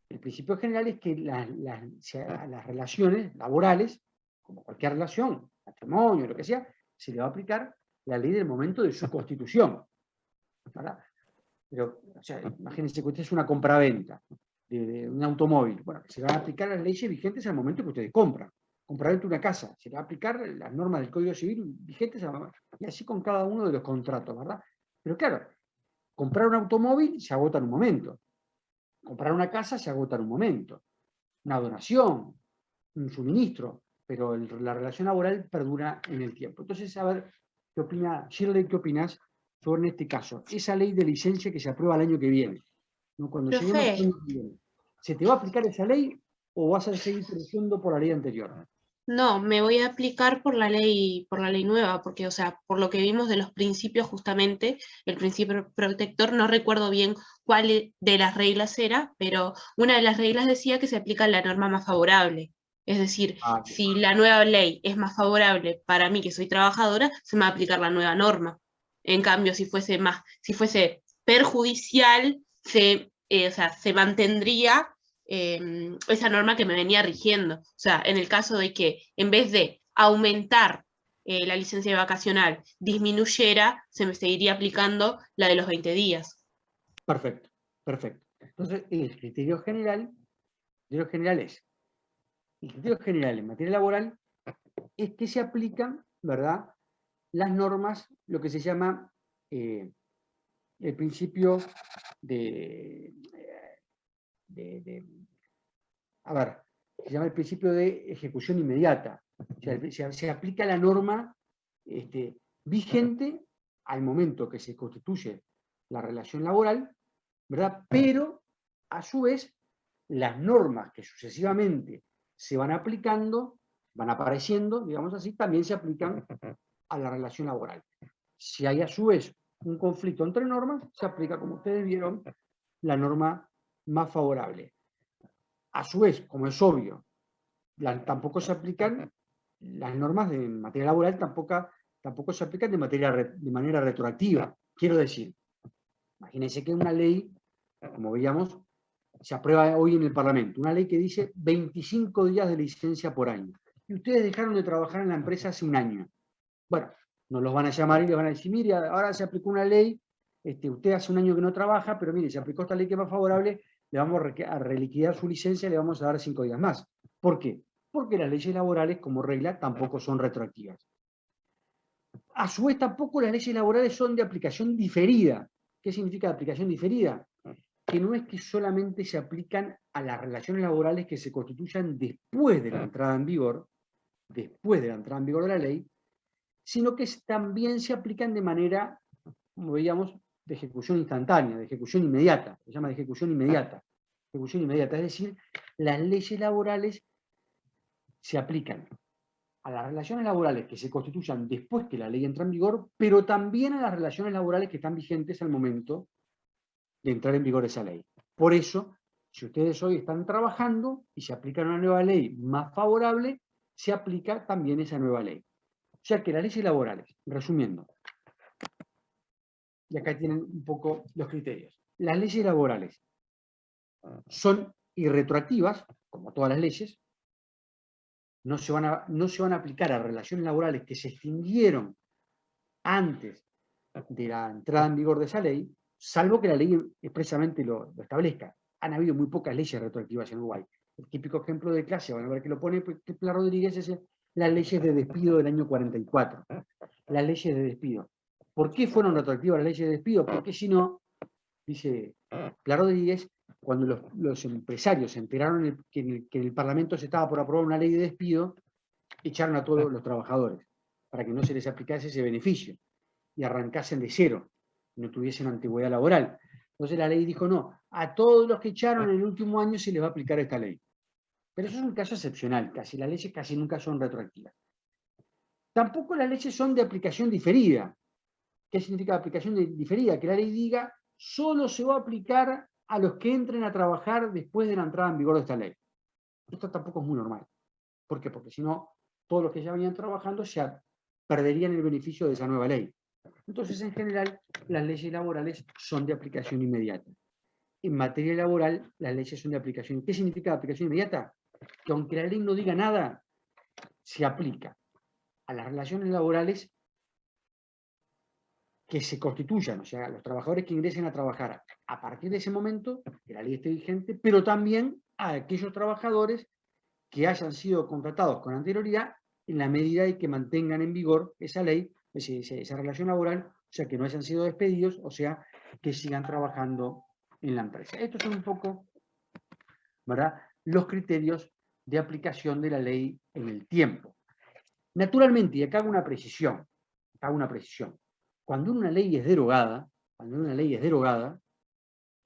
el principio general es que las relaciones laborales, como cualquier relación, matrimonio, lo que sea, se le va a aplicar la ley del momento de su constitución, ¿verdad? Pero, o sea, imagínense que usted es una compraventa de un automóvil. Bueno, se van a aplicar las leyes vigentes al momento que ustedes compran. Compraventa una casa, se le va a aplicar las normas del Código Civil vigentes y así con cada uno de los contratos, ¿verdad? Pero claro, comprar un automóvil se agota en un momento. Comprar una casa se agota en un momento. Una donación, un suministro, pero la relación laboral perdura en el tiempo. Entonces, a ver, ¿qué opina Shirley? ¿Qué opinas sobre este caso? Esa ley de licencia que se aprueba el año que viene. ¿No? Cuando lleguemos al año que viene, ¿se te va a aplicar esa ley o vas a seguir protegiendo por la ley anterior? No, me voy a aplicar por la ley nueva, porque, o sea, por lo que vimos de los principios, justamente, el principio protector, no recuerdo bien cuál de las reglas era, pero una de las reglas decía que se aplica la norma más favorable. Es decir, si la nueva ley es más favorable para mí, que soy trabajadora, se me va a aplicar la nueva norma. En cambio, si fuese perjudicial, o sea, se mantendría esa norma que me venía rigiendo. O sea, en el caso de que en vez de aumentar la licencia vacacional disminuyera, se me seguiría aplicando la de los 20 días. Perfecto, perfecto. Entonces, el criterio general en materia laboral es que se aplican, ¿verdad?, las normas, lo que se llama el principio se llama el principio de ejecución inmediata. O sea, se aplica la norma vigente al momento que se constituye la relación laboral, ¿verdad? Pero, a su vez, las normas que sucesivamente se van aplicando, van apareciendo, digamos así, también se aplican a la relación laboral. Si hay, a su vez, un conflicto entre normas, se aplica, como ustedes vieron, la norma más favorable. A su vez, como es obvio, tampoco se aplican las normas de materia laboral, tampoco se aplican de manera retroactiva. Quiero decir, imagínense que una ley, como veíamos, se aprueba hoy en el Parlamento, una ley que dice 25 días de licencia por año. Y ustedes dejaron de trabajar en la empresa hace un año. Bueno, nos los van a llamar y les van a decir, mire, ahora se aplicó una ley, usted hace un año que no trabaja, pero mire, se aplicó esta ley que es más favorable, le vamos a reliquidar su licencia y le vamos a dar 5 días más. ¿Por qué? Porque las leyes laborales, como regla, tampoco son retroactivas. A su vez, tampoco las leyes laborales son de aplicación diferida. ¿Qué significa aplicación diferida? Que no es que solamente se aplican a las relaciones laborales que se constituyan después de la entrada en vigor, de la ley, sino que también se aplican de manera, como veíamos, de ejecución instantánea, de ejecución inmediata. Se llama de ejecución inmediata. Ejecución inmediata, es decir, las leyes laborales se aplican a las relaciones laborales que se constituyan después que la ley entra en vigor, pero también a las relaciones laborales que están vigentes al momento de entrar en vigor esa ley. Por eso, si ustedes hoy están trabajando y se aplica una nueva ley más favorable, se aplica también esa nueva ley. O sea que las leyes laborales, resumiendo, y acá tienen un poco los criterios. Las leyes laborales son irretroactivas, como todas las leyes, no se van a aplicar a relaciones laborales que se extinguieron antes de la entrada en vigor de esa ley, salvo que la ley expresamente lo establezca. Han habido muy pocas leyes retroactivas en Uruguay. El típico ejemplo de clase, van a ver que lo pone Pla Rodríguez, es las leyes de despido del año 44. Las leyes de despido. ¿Por qué fueron retroactivas las leyes de despido? Porque si no, dice Pla Rodríguez, cuando los empresarios se enteraron que en el Parlamento se estaba por aprobar una ley de despido, echaron a todos los trabajadores para que no se les aplicase ese beneficio y arrancasen de cero, no tuviesen antigüedad laboral. Entonces la ley dijo, no, a todos los que echaron en el último año se les va a aplicar esta ley. Pero eso es un caso excepcional, las leyes casi nunca son retroactivas. Tampoco las leyes son de aplicación diferida. ¿Qué significa aplicación diferida? Que la ley diga, solo se va a aplicar a los que entren a trabajar después de la entrada en vigor de esta ley. Esto tampoco es muy normal. ¿Por qué? Porque si no, todos los que ya venían trabajando ya perderían el beneficio de esa nueva ley. Entonces, en general, las leyes laborales son de aplicación inmediata. En materia laboral, las leyes son de aplicación. ¿Qué significa aplicación inmediata? Que aunque la ley no diga nada, se aplica a las relaciones laborales que se constituyan, o sea, los trabajadores que ingresen a trabajar a partir de ese momento, que la ley esté vigente, pero también a aquellos trabajadores que hayan sido contratados con anterioridad en la medida de que mantengan en vigor esa ley, esa relación laboral, o sea, que no hayan sido despedidos, o sea, que sigan trabajando en la empresa. Estos son un poco, ¿verdad?, los criterios de aplicación de la ley en el tiempo. Naturalmente, y acá hago una precisión, cuando una ley es derogada,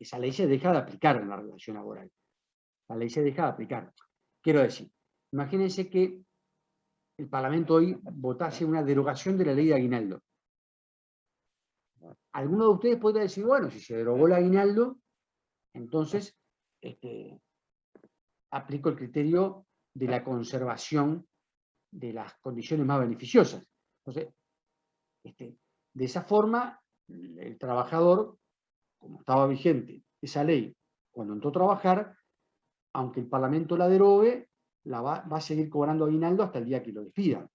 esa ley se deja de aplicar en la relación laboral. La ley se deja de aplicar. Quiero decir, imagínense que el Parlamento hoy votase una derogación de la ley de aguinaldo. Alguno de ustedes podría decir, bueno, si se derogó el aguinaldo, entonces aplico el criterio de la conservación de las condiciones más beneficiosas. Entonces, de esa forma, el trabajador, como estaba vigente esa ley cuando entró a trabajar, aunque el Parlamento la derogue, va a seguir cobrando aguinaldo hasta el día que lo despidan.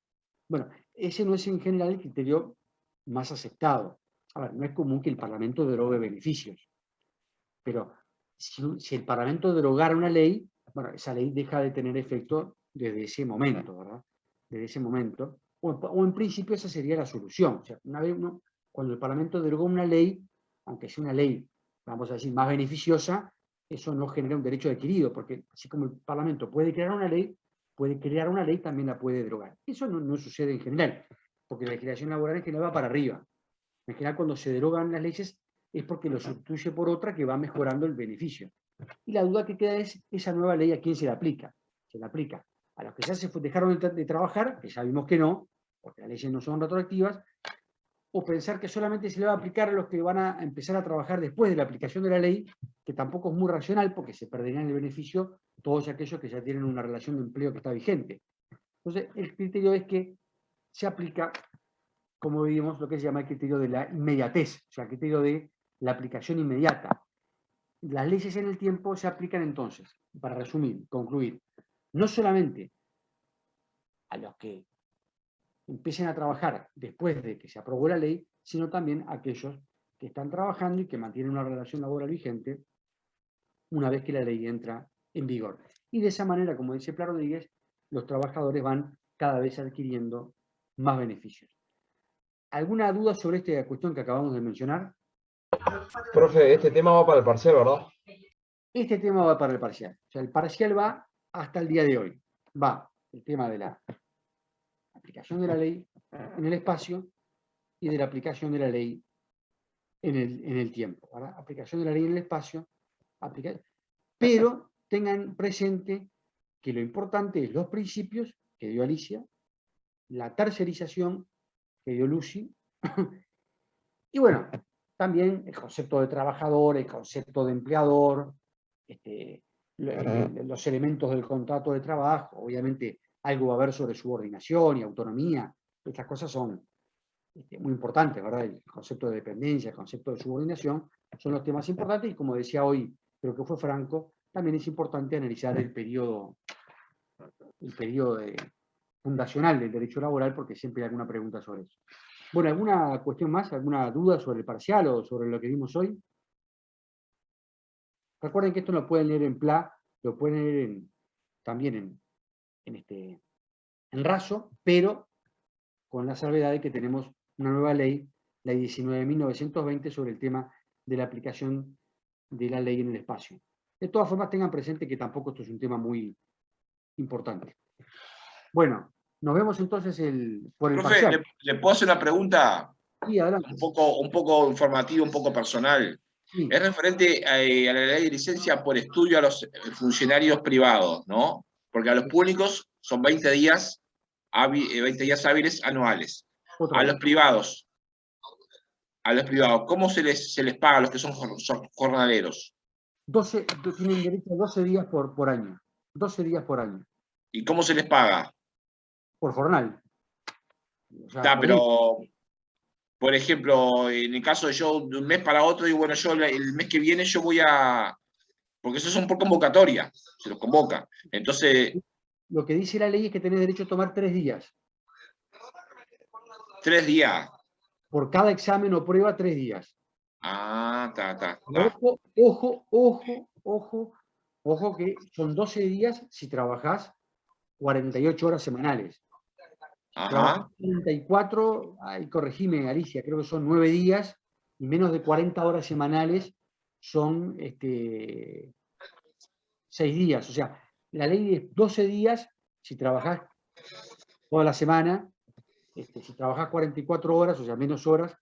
Bueno, ese no es en general el criterio más aceptado. A ver, no es común que el Parlamento derogue beneficios, pero si el Parlamento derogara una ley, bueno, esa ley deja de tener efecto desde ese momento, ¿verdad? Desde ese momento, o en principio esa sería la solución. O sea, una vez cuando el Parlamento derogó una ley, aunque sea una ley, vamos a decir, más beneficiosa, eso no genera un derecho adquirido, porque así como el Parlamento puede crear una ley, también la puede derogar. Eso no sucede en general, porque la legislación laboral en general va para arriba. En general, cuando se derogan las leyes, es porque lo sustituye por otra que va mejorando el beneficio. Y la duda que queda es, esa nueva ley, ¿a quién se la aplica? Se la aplica a los que ya dejaron de trabajar, que ya vimos que no, porque las leyes no son retroactivas, o pensar que solamente se le va a aplicar a los que van a empezar a trabajar después de la aplicación de la ley, que tampoco es muy racional, porque se perderían el beneficio todos aquellos que ya tienen una relación de empleo que está vigente. Entonces, el criterio es que se aplica, como vimos, lo que se llama el criterio de la inmediatez, o sea, el criterio de la aplicación inmediata. Las leyes en el tiempo se aplican entonces, para resumir, concluir, no solamente a los que empiecen a trabajar después de que se aprobó la ley, sino también a aquellos que están trabajando y que mantienen una relación laboral vigente una vez que la ley entra en vigor. Y de esa manera, como dice Pla Rodríguez, los trabajadores van cada vez adquiriendo más beneficios. ¿Alguna duda sobre esta cuestión que acabamos de mencionar? Profe, este tema va para el parcial, ¿verdad? Este tema va para el parcial. O sea, el parcial va hasta el día de hoy. Va el tema de la aplicación de la ley en el espacio y de la aplicación de la ley en el tiempo. ¿Verdad? Aplicación de la ley en el espacio. Pero tengan presente que lo importante es los principios que dio Alicia, la tercerización que dio Lucy, y bueno, también el concepto de trabajador, el concepto de empleador, los elementos del contrato de trabajo, obviamente algo va a haber sobre subordinación y autonomía, estas cosas son muy importantes, ¿verdad? El concepto de dependencia, el concepto de subordinación son los temas importantes y como decía hoy, creo que fue Franco, también es importante analizar el periodo fundacional del derecho laboral porque siempre hay alguna pregunta sobre eso. Bueno, ¿alguna cuestión más? ¿Alguna duda sobre el parcial o sobre lo que vimos hoy? Recuerden que esto lo pueden leer en PLA, lo pueden leer también en RASO, pero con la salvedad de que tenemos una nueva ley, la 19.920, sobre el tema de la aplicación de la ley en el espacio. De todas formas, tengan presente que tampoco esto es un tema muy importante. Bueno, nos vemos entonces por el Profe, parcial. ¿le puedo hacer una pregunta? Sí, adelante. Un poco informativa, un poco personal. Sí. Es referente a la ley de licencia por estudio a los funcionarios privados, ¿no? Porque a los públicos son 20 días hábiles anuales. A los privados, ¿cómo se les paga a los que son jornaleros? Tienen derecho a 12 días por año. 12 días por año. ¿Y cómo se les paga? Por jornal. O sea, Está, pero, por ejemplo, en el caso de yo, de un mes para otro, digo, bueno, yo el mes que viene yo voy a... Porque esos son por convocatoria, se los convoca. Entonces... Lo que dice la ley es que tenés derecho a tomar 3 días. 3 días. Por cada examen o prueba, 3 días. Ah, está. Ojo que son 12 días si trabajás 48 horas semanales. Ajá. 34, corregime Alicia, creo que son 9 días y menos de 40 horas semanales son 6 días. O sea, la ley es 12 días si trabajás toda la semana, si trabajás 44 horas, o sea, menos horas.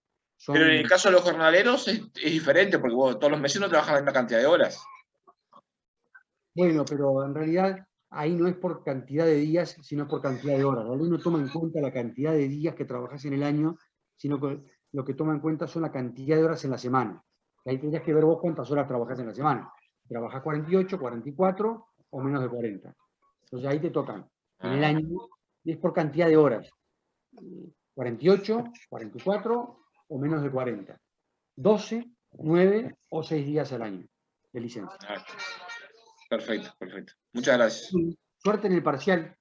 Pero en el caso de los jornaleros es diferente, porque todos los meses no trabajan la misma cantidad de horas. Bueno, pero en realidad ahí no es por cantidad de días, sino por cantidad de horas. La ley no toma en cuenta la cantidad de días que trabajás en el año, sino que lo que toma en cuenta son la cantidad de horas en la semana. Y ahí tendrías que ver vos cuántas horas trabajás en la semana. ¿Trabajás 48, 44 o menos de 40? Entonces ahí te tocan. En el año es por cantidad de horas. 48, 44 o menos de 40. 12, 9 o 6 días al año de licencia. Perfecto. Muchas gracias. Suerte en el parcial.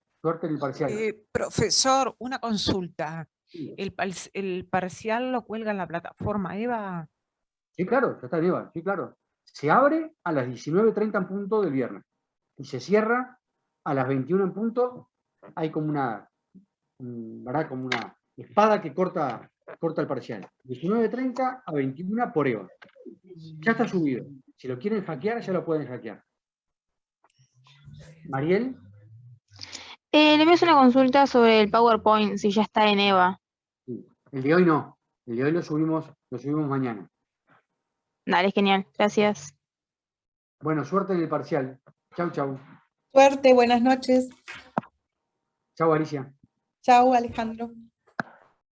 Profesor, una consulta. Sí. ¿El parcial lo cuelga en la plataforma EVA? Sí, claro, ya está en EVA, sí, claro. Se abre a las 19:30 en punto del viernes y se cierra a las 21 en punto. Hay como una, ¿verdad? Como una espada que corta el parcial. 19:30 a 21 por EVA. Ya está subido. Si lo quieren hackear, ya lo pueden hackear. Mariel. Le envío una consulta sobre el PowerPoint, si ya está en EVA. Sí. El de hoy no. El de hoy lo subimos mañana. Dale, genial. Gracias. Bueno, suerte en el parcial. Chau. Suerte, buenas noches. Chau, Alicia. Chau, Alejandro.